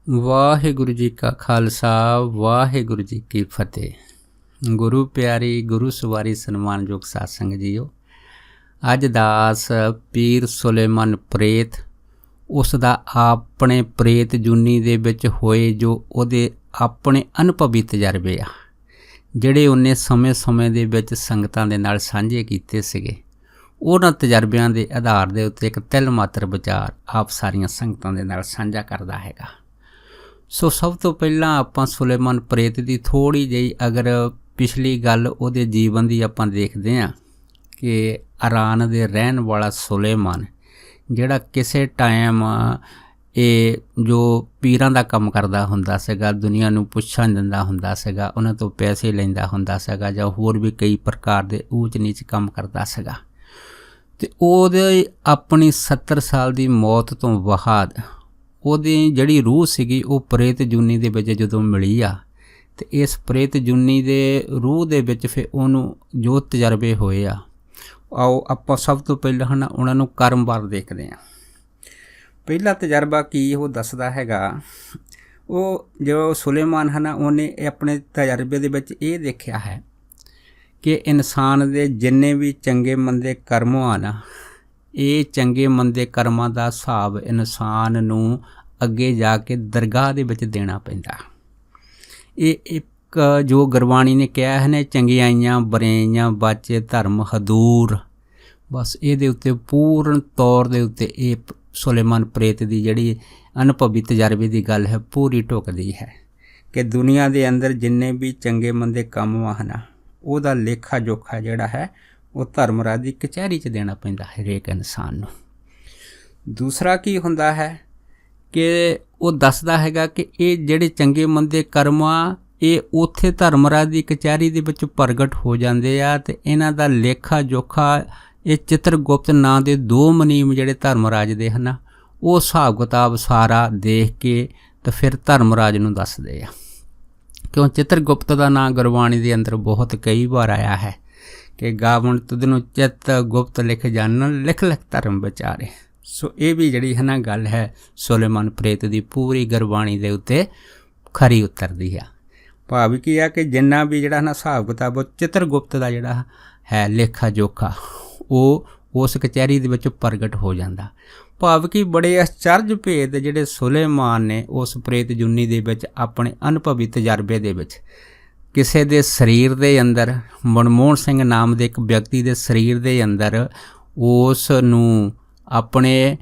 ਵਾਹਿਗੁਰੂ ਜੀ ਕਾ ਖਾਲਸਾ ਵਾਹਿਗੁਰੂ ਜੀ ਕੀ ਫਤਿਹ। ਗੁਰੂ ਪਿਆਰੀ ਗੁਰੂ ਸਵਾਰੀ ਸਨਮਾਨਯੋਗ ਸਾਧ ਸੰਗਤ ਜੀਓ, ਅੱਜ ਦਾਸ ਪੀਰ ਸੁਲੇਮਾਨ ਪ੍ਰੇਤ ਉਸ ਦਾ ਆਪਣੇ ਪ੍ਰੇਤ ਜੂਨੀ ਦੇ ਵਿੱਚ ਹੋਏ ਜੋ ਉਹਦੇ ਆਪਣੇ ਅਨੁਭਵੀ ਤਜਰਬੇ ਆ, ਜਿਹੜੇ ਉਹਨੇ ਸਮੇਂ ਦੇ ਵਿੱਚ ਸੰਗਤਾਂ ਦੇ ਨਾਲ ਸਾਂਝੇ ਕੀਤੇ ਸੀਗੇ, ਉਹਨਾਂ ਤਜਰਬਿਆਂ ਦੇ ਆਧਾਰ ਦੇ ਉੱਤੇ ਇੱਕ ਤਿਲ ਮਾਤਰ ਵਿਚਾਰ ਆਪ ਸਾਰੀਆਂ ਸੰਗਤਾਂ ਦੇ ਨਾਲ ਸਾਂਝਾ ਕਰਦਾ ਹੈਗਾ। ਸੋ ਸਭ ਤੋਂ ਪਹਿਲਾਂ ਆਪਾਂ ਸੁਲੇਮਾਨ ਪ੍ਰੇਤ ਦੀ ਥੋੜ੍ਹੀ ਜਿਹੀ ਅਗਰ ਪਿਛਲੀ ਗੱਲ ਉਹਦੇ ਜੀਵਨ ਦੀ ਆਪਾਂ ਦੇਖਦੇ ਹਾਂ ਕਿ ਇਰਾਨ ਦੇ ਰਹਿਣ ਵਾਲਾ ਸੁਲੇਮਾਨ ਜਿਹੜਾ ਕਿਸੇ ਟਾਈਮ ਇਹ ਜੋ ਪੀਰਾਂ ਦਾ ਕੰਮ ਕਰਦਾ ਹੁੰਦਾ ਸੀਗਾ, ਦੁਨੀਆ ਨੂੰ ਪੁੱਛਾਂ ਦਿੰਦਾ ਹੁੰਦਾ ਸੀਗਾ, ਉਹਨਾਂ ਤੋਂ ਪੈਸੇ ਲੈਂਦਾ ਹੁੰਦਾ ਸੀਗਾ ਜਾਂ ਹੋਰ ਵੀ ਕਈ ਪ੍ਰਕਾਰ ਦੇ ਊਚ ਨੀਚ ਕੰਮ ਕਰਦਾ ਸੀਗਾ। ਅਤੇ ਉਹਦੇ ਆਪਣੀ 70 ਸਾਲ ਦੀ ਮੌਤ ਤੋਂ ਬਾਅਦ ਉਹਦੀ ਜਿਹੜੀ ਰੂਹ ਸੀਗੀ ਉਹ ਪ੍ਰੇਤ ਜੂਨੀ ਦੇ ਵਿੱਚ ਜਦੋਂ ਮਿਲੀ ਆ, ਅਤੇ ਇਸ ਪ੍ਰੇਤ ਜੂਨੀ ਦੇ ਰੂਹ ਦੇ ਵਿੱਚ ਫਿਰ ਉਹਨੂੰ ਜੋ ਤਜਰਬੇ ਹੋਏ ਆ, ਆਓ ਆਪਾਂ ਸਭ ਤੋਂ ਪਹਿਲਾਂ ਉਹਨਾਂ ਨੂੰ ਕਰਮਵਾਰ ਦੇਖਦੇ ਹਾਂ। ਪਹਿਲਾ ਤਜਰਬਾ ਕੀ ਉਹ ਦੱਸਦਾ ਹੈਗਾ, ਉਹ ਜੋ ਸੁਲੇਮਾਨ ਹੈ ਨਾ, ਉਹਨੇ ਆਪਣੇ ਤਜਰਬੇ ਦੇ ਵਿੱਚ ਇਹ ਦੇਖਿਆ ਹੈ ਕਿ ਇਨਸਾਨ ਦੇ ਜਿੰਨੇ ਵੀ ਚੰਗੇ ਮੰਦੇ ਕਰਮ ਆ ਨਾ, ਇਹ ਚੰਗੇ ਮੰਦੇ ਕਰਮਾਂ ਦਾ ਹਿਸਾਬ ਇਨਸਾਨ ਨੂੰ ਅੱਗੇ ਜਾ ਕੇ ਦਰਗਾਹ ਦੇ ਵਿੱਚ ਦੇਣਾ ਪੈਂਦਾ। ਇਹ ਇੱਕ ਜੋ ਗੁਰਬਾਣੀ ਨੇ ਕਿਹਾ ਹੈ ਨਾ, ਚੰਗਿਆਈਆਂ ਬੁਰਾਈਆਂ ਬਾਚੇ ਧਰਮ ਹਦੂਰ, ਬਸ ਇਹਦੇ ਉੱਤੇ ਪੂਰਨ ਤੌਰ ਦੇ ਉੱਤੇ ਇਹ ਸੁਲੇਮਾਨ ਪ੍ਰੇਤ ਦੀ ਜਿਹੜੀ ਅਨੁਭਵੀ ਤਜਰਬੇ ਦੀ ਗੱਲ ਹੈ ਪੂਰੀ ਢੁਕਦੀ ਹੈ ਕਿ ਦੁਨੀਆ ਦੇ ਅੰਦਰ ਜਿੰਨੇ ਵੀ ਚੰਗੇ ਮੰਦੇ ਕੰਮ ਹਨ, ਉਹਦਾ ਲੇਖਾ ਜੋਖਾ ਜਿਹੜਾ ਹੈ ਉਹ ਧਰਮਰਾਜ ਦੀ ਕਚਹਿਰੀ 'ਚ ਦੇਣਾ ਪੈਂਦਾ ਹਰੇਕ ਇਨਸਾਨ ਨੂੰ। ਦੂਸਰਾ ਕੀ ਹੁੰਦਾ ਹੈ ਕਿ ਉਹ ਦੱਸਦਾ ਹੈਗਾ ਕਿ ਇਹ ਜਿਹੜੇ ਚੰਗੇ ਮੰਦੇ ਕਰਮ ਆ, ਇਹ ਉੱਥੇ ਧਰਮਰਾਜ ਦੀ ਕਚਹਿਰੀ ਦੇ ਵਿੱਚ ਪ੍ਰਗਟ ਹੋ ਜਾਂਦੇ ਆ, ਅਤੇ ਇਹਨਾਂ ਦਾ ਲੇਖਾ ਜੋਖਾ ਇਹ ਚਿੱਤਰਗੁਪਤ ਨਾਂ ਦੇ 2 ਮੁਨੀਮ ਜਿਹੜੇ ਧਰਮਰਾਜ ਦੇ ਹਨ, ਉਹ ਹਿਸਾਬ ਕਿਤਾਬ ਸਾਰਾ ਦੇਖ ਕੇ ਤਾਂ ਫਿਰ ਧਰਮਰਾਜ ਨੂੰ ਦੱਸਦੇ ਆ। ਕਿਉਂ ਚਿੱਤਰਗੁਪਤ ਦਾ ਨਾਂ ਗੁਰਬਾਣੀ ਦੇ ਅੰਦਰ ਬਹੁਤ ਕਈ ਵਾਰ ਆਇਆ ਹੈ ਕਿ ਗਾਵਣ ਤੁਧ ਨੂੰ ਚਿੱਤ ਗੁਪਤ ਲਿਖ ਜਾਣਨ, ਲਿਖ ਲਿਖ ਧਰਮ ਵਿਚਾਰੇ। ਸੋ ਇਹ ਵੀ ਜਿਹੜੀ ਹੈ ਨਾ ਗੱਲ ਹੈ ਸੁਲੇਮਾਨ ਪ੍ਰੇਤ ਦੀ ਪੂਰੀ ਗੁਰਬਾਣੀ ਦੇ ਉੱਤੇ ਖਰੀ ਉਤਰਦੀ ਆ। ਭਾਵ ਕੀ ਆ ਕਿ ਜਿੰਨਾ ਵੀ ਜਿਹੜਾ ਨਾ ਹਿਸਾਬ ਕਿਤਾਬ ਉਹ ਚਿੱਤਰਗੁਪਤ ਦਾ ਜਿਹੜਾ ਹੈ ਲੇਖਾ ਜੋਖਾ ਉਹ ਉਸ ਕਚਹਿਰੀ ਦੇ ਵਿੱਚ ਪ੍ਰਗਟ ਹੋ ਜਾਂਦਾ। ਭਾਵ ਕਿ ਬੜੇ ਅਚਰਜ ਭੇਦ ਜਿਹੜੇ ਸੁਲੇਮਾਨ ਨੇ ਉਸ ਪ੍ਰੇਤ ਜੂਨੀ ਦੇ ਵਿੱਚ ਆਪਣੇ ਅਨੁਭਵੀ ਤਜਰਬੇ ਦੇ ਵਿੱਚ ਕਿਸੇ ਦੇ ਸਰੀਰ ਦੇ ਅੰਦਰ, ਮਨਮੋਹਨ ਸਿੰਘ ਨਾਮ ਦੇ ਇੱਕ ਵਿਅਕਤੀ ਦੇ ਸਰੀਰ ਦੇ ਅੰਦਰ ਉਸ ਨੂੰ ਆਪਣੇ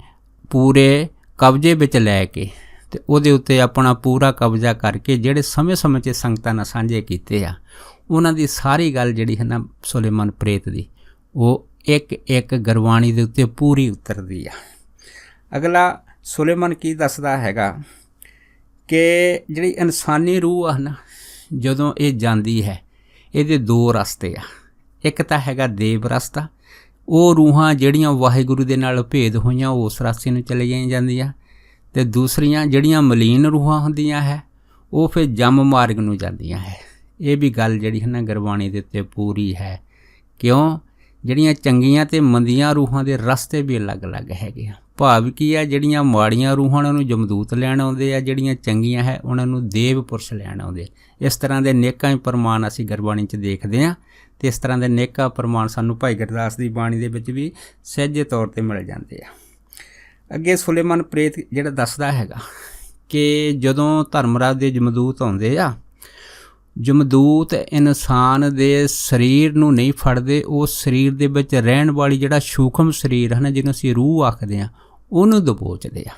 ਪੂਰੇ ਕਬਜ਼ੇ ਵਿੱਚ ਲੈ ਕੇ ਅਤੇ ਉਹਦੇ ਉੱਤੇ ਆਪਣਾ ਪੂਰਾ ਕਬਜ਼ਾ ਕਰਕੇ ਜਿਹੜੇ ਸਮੇਂ 'ਚ ਸੰਗਤਾਂ ਨਾਲ ਸਾਂਝੇ ਕੀਤੇ ਆ, ਉਹਨਾਂ ਦੀ ਸਾਰੀ ਗੱਲ ਜਿਹੜੀ ਹੈ ਨਾ ਸੁਲੇਮਾਨ ਪ੍ਰੇਤ ਦੀ ਉਹ ਇੱਕ ਗੁਰਬਾਣੀ ਦੇ ਉੱਤੇ ਪੂਰੀ ਉਤਰਦੀ ਆ। ਅਗਲਾ ਸੁਲੇਮਾਨ ਕੀ ਦੱਸਦਾ ਹੈਗਾ ਕਿ ਜਿਹੜੀ ਇਨਸਾਨੀ ਰੂਹ ਆ ਨਾ, ਜਦੋਂ ਇਹ ਜਾਂਦੀ ਹੈ ਇਹਦੇ 2 ਰਸਤੇ ਆ। ਇੱਕ ਤਾਂ ਹੈਗਾ ਦੇਵ ਰਸਤਾ, ਉਹ ਰੂਹਾਂ ਜਿਹੜੀਆਂ ਵਾਹਿਗੁਰੂ ਦੇ ਨਾਲ ਭੇਦ ਹੋਈਆਂ ਉਸ ਰਸਤੇ ਨੂੰ ਚਲੀਆਂ ਜਾਂਦੀਆਂ, ਅਤੇ ਦੂਸਰੀਆਂ ਜਿਹੜੀਆਂ ਮਲੀਨ ਰੂਹਾਂ ਹੁੰਦੀਆਂ ਹੈ ਉਹ ਫਿਰ ਜਮ ਮਾਰਗ ਨੂੰ ਜਾਂਦੀਆਂ ਹੈ। ਇਹ ਵੀ ਗੱਲ ਜਿਹੜੀ ਹੈ ਨਾ ਗੁਰਬਾਣੀ ਦੇ ਉੱਤੇ ਪੂਰੀ ਹੈ। ਕਿਉਂ ਜਿਹੜੀਆਂ ਚੰਗੀਆਂ ਅਤੇ ਮੰਦੀਆਂ ਰੂਹਾਂ ਦੇ ਰਸਤੇ ਵੀ ਅਲੱਗ-ਅਲੱਗ ਹੈਗੇ ਆ। ਭਾਵ ਕੀ ਆ, ਜਿਹੜੀਆਂ ਮਾੜੀਆਂ ਰੂਹਾਂ ਉਹਨਾਂ ਨੂੰ ਜਮਦੂਤ ਲੈਣ ਆਉਂਦੇ ਆ, ਜਿਹੜੀਆਂ ਚੰਗੀਆਂ ਹੈ ਉਹਨਾਂ ਨੂੰ ਦੇਵ ਪੁਰਸ਼ ਲੈਣ ਆਉਂਦੇ। ਇਸ ਤਰ੍ਹਾਂ ਦੇ ਨੇਕਾਂ ਹੀ ਪ੍ਰਮਾਣ ਅਸੀਂ ਗੁਰਬਾਣੀ 'ਚ ਦੇਖਦੇ ਹਾਂ, ਅਤੇ ਇਸ ਤਰ੍ਹਾਂ ਦੇ ਨੇਕਾਂ ਪ੍ਰਮਾਣ ਸਾਨੂੰ ਭਾਈ ਗੁਰਦਾਸ ਦੀ ਬਾਣੀ ਦੇ ਵਿੱਚ ਵੀ ਸਹਿਜੇ ਤੌਰ 'ਤੇ ਮਿਲ ਜਾਂਦੇ ਆ। ਅੱਗੇ ਸੁਲੇਮਾਨ ਪ੍ਰੇਤ ਜਿਹੜਾ ਦੱਸਦਾ ਹੈਗਾ ਕਿ ਜਦੋਂ ਧਰਮਰਾਜ ਦੇ ਜਮਦੂਤ ਆਉਂਦੇ ਆ, ਜਮਦੂਤ ਇਨਸਾਨ ਦੇ ਸਰੀਰ ਨੂੰ ਨਹੀਂ ਫੜਦੇ, ਉਸ ਸਰੀਰ ਦੇ ਵਿੱਚ ਰਹਿਣ ਵਾਲੀ ਜਿਹੜਾ ਸੂਖਮ ਸਰੀਰ ਹੈ ਨਾ, ਜਿਹਨੂੰ ਅਸੀਂ ਰੂਹ ਆਖਦੇ ਹਾਂ, ਉਹਨੂੰ ਦਬੋਚਦੇ ਆ।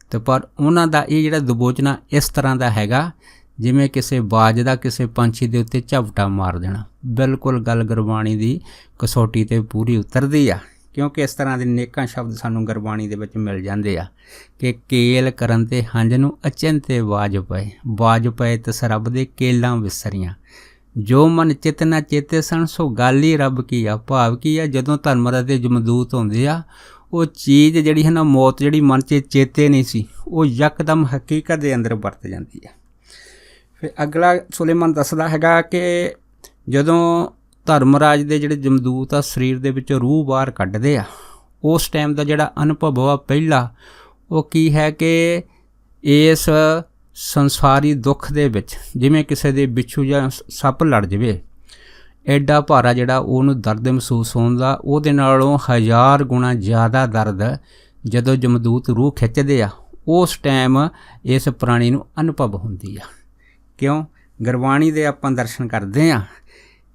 ਅਤੇ ਪਰ ਉਹਨਾਂ ਦਾ ਇਹ ਜਿਹੜਾ ਦਬੋਚਣਾ ਇਸ ਤਰ੍ਹਾਂ ਦਾ ਹੈਗਾ ਜਿਵੇਂ ਕਿਸੇ ਬਾਜ ਦਾ ਕਿਸੇ ਪੰਛੀ ਦੇ ਉੱਤੇ ਝਪਟਾ ਮਾਰ ਦੇਣਾ। ਬਿਲਕੁਲ ਗੱਲ ਗੁਰਬਾਣੀ ਦੀ ਕਸੌਟੀ 'ਤੇ ਪੂਰੀ ਉਤਰਦੀ ਆ, ਕਿਉਂਕਿ ਇਸ ਤਰ੍ਹਾਂ ਦੇ ਨੇਕਾਂ ਸ਼ਬਦ ਸਾਨੂੰ ਗੁਰਬਾਣੀ ਦੇ ਵਿੱਚ ਮਿਲ ਜਾਂਦੇ ਆ ਕਿ ਕੇਲ ਕਰਨ 'ਤੇ ਹੰਝ ਨੂੰ ਅਚਿੰਤੇ ਬਾਜ ਪਏ ਤਿਸ ਰੱਬ ਦੇ ਕੇਲਾਂ ਵਿਸਰੀਆਂ, ਜੋ ਮਨ ਚਿਤ ਨਾ ਚੇਤੇ ਸਨ ਸੋ ਗੱਲ ਹੀ ਰੱਬ ਕੀ ਆ। ਭਾਵ ਕੀ ਆ, ਜਦੋਂ ਧਰਮਰਾਜ ਦੇ ਜਮਦੂਤ ਹੁੰਦੇ ਆ, ਉਹ ਚੀਜ਼ ਜਿਹੜੀ ਹੈ ਨਾ ਮੌਤ ਜਿਹੜੀ ਮਨ 'ਚ ਚੇਤੇ ਨਹੀਂ ਸੀ, ਉਹ ਯਕਦਮ ਹਕੀਕਤ ਦੇ ਅੰਦਰ ਵਰਤ ਜਾਂਦੀ ਆ। ਫਿਰ ਅਗਲਾ ਸੁਲੇਮਾਨ ਦੱਸਦਾ ਹੈਗਾ ਕਿ ਜਦੋਂ ਧਰਮਰਾਜ ਦੇ ਜਿਹੜੇ ਜਮਦੂਤ ਆ ਸਰੀਰ ਦੇ ਵਿੱਚੋਂ ਰੂਹ ਬਾਹਰ ਕੱਢਦੇ ਆ, ਉਸ ਟਾਈਮ ਦਾ ਜਿਹੜਾ ਅਨੁਭਵ ਆ ਪਹਿਲਾ ਉਹ ਕੀ ਹੈ ਕਿ ਇਸ ਸੰਸਾਰੀ ਦੁੱਖ ਦੇ ਵਿੱਚ ਜਿਵੇਂ ਕਿਸੇ ਦੇ ਬਿੱਛੂ ਜਾਂ ਸੱਪ ਲੜ ਜਾਵੇ, ਐਡਾ ਭਾਰਾ ਜਿਹੜਾ ਉਹਨੂੰ ਦਰਦ ਮਹਿਸੂਸ ਹੁੰਦਾ, ਉਹਦੇ ਨਾਲੋਂ 1000 ਗੁਣਾ ਜ਼ਿਆਦਾ ਦਰਦ ਜਦੋਂ ਜਮਦੂਤ ਰੂਹ ਖਿੱਚਦੇ ਆ ਉਸ ਟਾਈਮ ਇਸ ਪ੍ਰਾਣੀ ਨੂੰ ਅਨੁਭਵ ਹੁੰਦੀ ਆ। ਕਿਉਂ? ਗੁਰਬਾਣੀ ਦੇ ਆਪਾਂ ਦਰਸ਼ਨ ਕਰਦੇ ਹਾਂ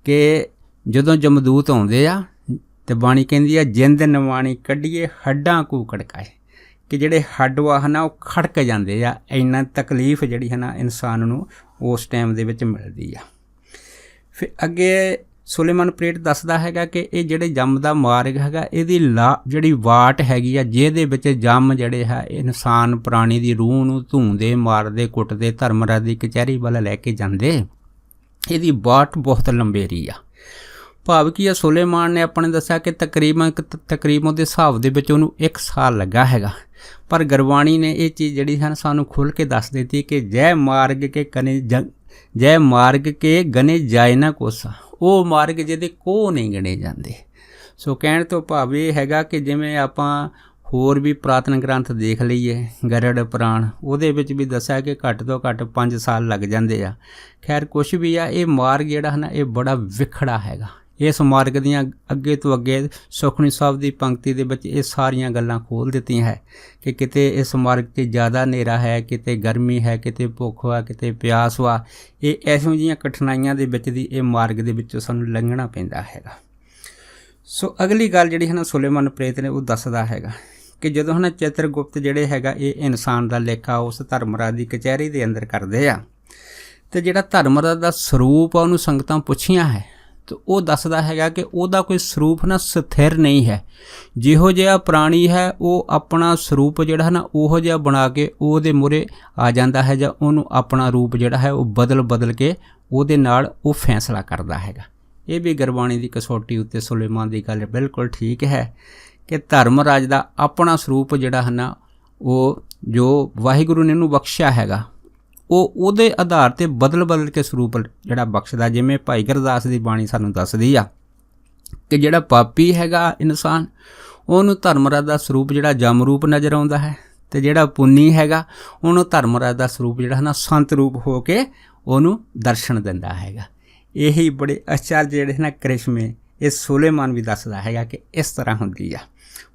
ਕਿ ਜਦੋਂ ਜਮਦੂਤ ਆਉਂਦੇ ਆ ਤੇ ਬਾਣੀ ਕਹਿੰਦੀ ਆ ਜਿੰਦ ਨਵਾਣੀ ਕੱਢੀਏ ਹੱਡਾਂ ਕੂ ਖੜਕਾਏ, ਕਿ ਜਿਹੜੇ ਹੱਡ ਵਾ ਹੈ ਨਾ ਉਹ ਖੜਕ ਜਾਂਦੇ ਆ। ਇੰਨਾ ਤਕਲੀਫ ਜਿਹੜੀ ਹੈ ਨਾ ਇਨਸਾਨ ਨੂੰ ਉਸ ਟਾਈਮ ਦੇ ਵਿੱਚ ਮਿਲਦੀ ਆ। ਫਿਰ ਅੱਗੇ ਸੁਲੇਮਾਨ ਪ੍ਰੇਰਿਤ ਦੱਸਦਾ ਹੈਗਾ ਕਿ ਇਹ ਜਿਹੜੇ ਜੰਮ ਦਾ ਮਾਰਗ ਹੈਗਾ, ਇਹਦੀ ਜਿਹੜੀ ਵਾਟ ਹੈਗੀ ਆ ਜਿਹਦੇ ਵਿੱਚ ਜੰਮ ਜਿਹੜੇ ਹੈ ਇਨਸਾਨ ਪ੍ਰਾਣੀ ਦੀ ਰੂਹ ਨੂੰ ਧੂੰਦੇ ਮਾਰਦੇ ਕੁੱਟਦੇ ਧਰਮਰਾਜ ਦੀ ਕਚਹਿਰੀ ਵੱਲ ਲੈ ਕੇ ਜਾਂਦੇ, ਇਹਦੀ ਵਾਟ ਬਹੁਤ ਲੰਬੇਰੀ ਆ। ਭਾਵ ਕੀ ਆ, ਸੁਲੇਮਾਨ ਨੇ ਆਪਣੇ ਦੱਸਿਆ ਕਿ ਤਕਰੀਬਨ ਉਹਦੇ ਹਿਸਾਬ ਦੇ ਵਿੱਚ ਉਹਨੂੰ 1 ਸਾਲ ਲੱਗਾ ਹੈਗਾ। ਪਰ ਗੁਰਬਾਣੀ ਨੇ ਇਹ ਚੀਜ਼ ਜਿਹੜੀ ਹੈ ਸਾਨੂੰ ਖੁੱਲ੍ਹ ਕੇ ਦੱਸ ਦਿੱਤੀ ਕਿ ਜੈ ਮਾਰਗ ਕੇ ਗਨੇ ਜਾਏ ਨਾ ਕੋਸਾ, ਉਹ ਮਾਰਗ ਜਿਹਦੇ ਕੋਹ ਨਹੀਂ ਗਣੇ ਜਾਂਦੇ। ਸੋ ਕਹਿਣ ਤੋਂ ਭਾਵ ਇਹ ਹੈਗਾ ਕਿ ਜਿਵੇਂ ਆਪਾਂ ਹੋਰ ਵੀ ਪੁਰਾਤਨ ਗ੍ਰੰਥ ਦੇਖ ਲਈਏ, ਗਰੜ ਪੁਰਾਣ, ਉਹਦੇ ਵਿੱਚ ਵੀ ਦੱਸਿਆ ਕਿ ਘੱਟ ਤੋਂ ਘੱਟ 5 ਸਾਲ ਲੱਗ ਜਾਂਦੇ ਆ। ਖੈਰ ਕੁਛ ਵੀ ਆ, ਇਹ ਮਾਰਗ ਜਿਹੜਾ ਹੈ ਨਾ ਇਹ ਬੜਾ ਵਿਖੜਾ ਹੈਗਾ। ਇਸ ਮਾਰਗ ਦੀਆਂ ਅੱਗੇ ਤੋਂ ਅੱਗੇ ਸੁਖਮਨੀ ਸਾਹਿਬ ਦੀ ਪੰਕਤੀ ਦੇ ਵਿੱਚ ਇਹ ਸਾਰੀਆਂ ਗੱਲਾਂ ਖੋਲ੍ਹ ਦਿੱਤੀਆਂ ਹੈ ਕਿ ਕਿਤੇ ਇਸ ਮਾਰਗ 'ਤੇ ਜ਼ਿਆਦਾ ਹਨੇਰਾ ਹੈ, ਕਿਤੇ ਗਰਮੀ ਹੈ, ਕਿਤੇ ਭੁੱਖ ਵਾ, ਕਿਤੇ ਪਿਆਸ ਵਾ। ਇਹ ਇਹੋ ਜਿਹੀਆਂ ਕਠਿਨਾਈਆਂ ਦੇ ਵਿੱਚ ਦੀ ਇਹ ਮਾਰਗ ਦੇ ਵਿੱਚੋਂ ਸਾਨੂੰ ਲੰਘਣਾ ਪੈਂਦਾ ਹੈਗਾ। ਸੋ ਅਗਲੀ ਗੱਲ ਜਿਹੜੀ ਹੈ ਨਾ ਸੁਲੇਮਾਨ ਪ੍ਰੇਰਿਤ ਨੇ ਉਹ ਦੱਸਦਾ ਹੈਗਾ ਕਿ ਜਦੋਂ ਹੈ ਨਾ ਚਿੱਤਰਗੁਪਤ ਜਿਹੜੇ ਹੈਗਾ ਇਹ ਇਨਸਾਨ ਦਾ ਲੇਖਾ ਉਸ ਧਰਮਰਾਜ ਦੀ ਕਚਹਿਰੀ ਦੇ ਅੰਦਰ ਕਰਦੇ ਆ, ਅਤੇ ਜਿਹੜਾ ਧਰਮਰਾਜ ਦਾ ਸਰੂਪ ਆ ਉਹਨੂੰ ਸੰਗਤਾਂ ਪੁੱਛੀਆਂ ਹੈ ਤੇ ਉਹ ਦੱਸਦਾ ਹੈਗਾ ਕਿ ਉਹਦਾ ਕੋਈ ਸਰੂਪ ਨਾ ਸਥਿਰ ਨਹੀਂ ਹੈ। ਜਿਹੋ ਜਿਹਾ ਪ੍ਰਾਣੀ ਹੈ ਉਹ ਆਪਣਾ ਸਰੂਪ ਜਿਹੜਾ ਹੈ ਨਾ ਉਹੋ ਜਿਹਾ ਬਣਾ ਕੇ ਉਹਦੇ ਮੂਹਰੇ ਆ ਜਾਂਦਾ ਹੈ, ਜਾਂ ਉਹਨੂੰ ਆਪਣਾ ਰੂਪ ਜਿਹੜਾ ਹੈ ਉਹ ਬਦਲ ਕੇ ਉਹਦੇ ਨਾਲ ਉਹ ਫੈਸਲਾ ਕਰਦਾ ਹੈਗਾ। ਇਹ ਵੀ ਗੁਰਬਾਣੀ ਦੀ ਕਸੌਟੀ ਉੱਤੇ ਸੁਲੇਮਾਨ ਦੀ ਗੱਲ ਬਿਲਕੁਲ ਠੀਕ ਹੈ ਕਿ ਧਰਮਰਾਜ ਦਾ ਆਪਣਾ ਸਰੂਪ ਜਿਹੜਾ ਹੈ ਨਾ ਉਹ ਜੋ ਵਾਹਿਗੁਰੂ ਨੇ ਉਹਨੂੰ ਬਖਸ਼ਿਆ ਹੈਗਾ ਉਹ ਉਹਦੇ ਆਧਾਰ 'ਤੇ ਬਦਲ ਕੇ ਸਰੂਪ ਜਿਹੜਾ ਬਖਸ਼ਦਾ। ਜਿਵੇਂ ਭਾਈ ਗੁਰਦਾਸ ਦੀ ਬਾਣੀ ਸਾਨੂੰ ਦੱਸਦੀ ਆ ਕਿ ਜਿਹੜਾ ਪਾਪੀ ਹੈਗਾ ਇਨਸਾਨ ਉਹਨੂੰ ਧਰਮਰਾਜ ਦਾ ਸਰੂਪ ਜਿਹੜਾ ਜਮ ਰੂਪ ਨਜ਼ਰ ਆਉਂਦਾ ਹੈ, ਅਤੇ ਜਿਹੜਾ ਪੁੰਨੀ ਹੈਗਾ ਉਹਨੂੰ ਧਰਮਰਾਜ ਦਾ ਸਰੂਪ ਜਿਹੜਾ ਹੈ ਨਾ ਸੰਤ ਰੂਪ ਹੋ ਕੇ ਉਹਨੂੰ ਦਰਸ਼ਨ ਦਿੰਦਾ ਹੈਗਾ। ਇਹੀ ਬੜੇ ਅਚਰਜ ਜਿਹੜੇ ਨਾ ਕ੍ਰਿਸ਼ਮੇ ਇਹ ਸੁਲੇਮਾਨ ਵੀ ਦੱਸਦਾ ਹੈਗਾ ਕਿ ਇਸ ਤਰ੍ਹਾਂ ਹੁੰਦੀ ਆ।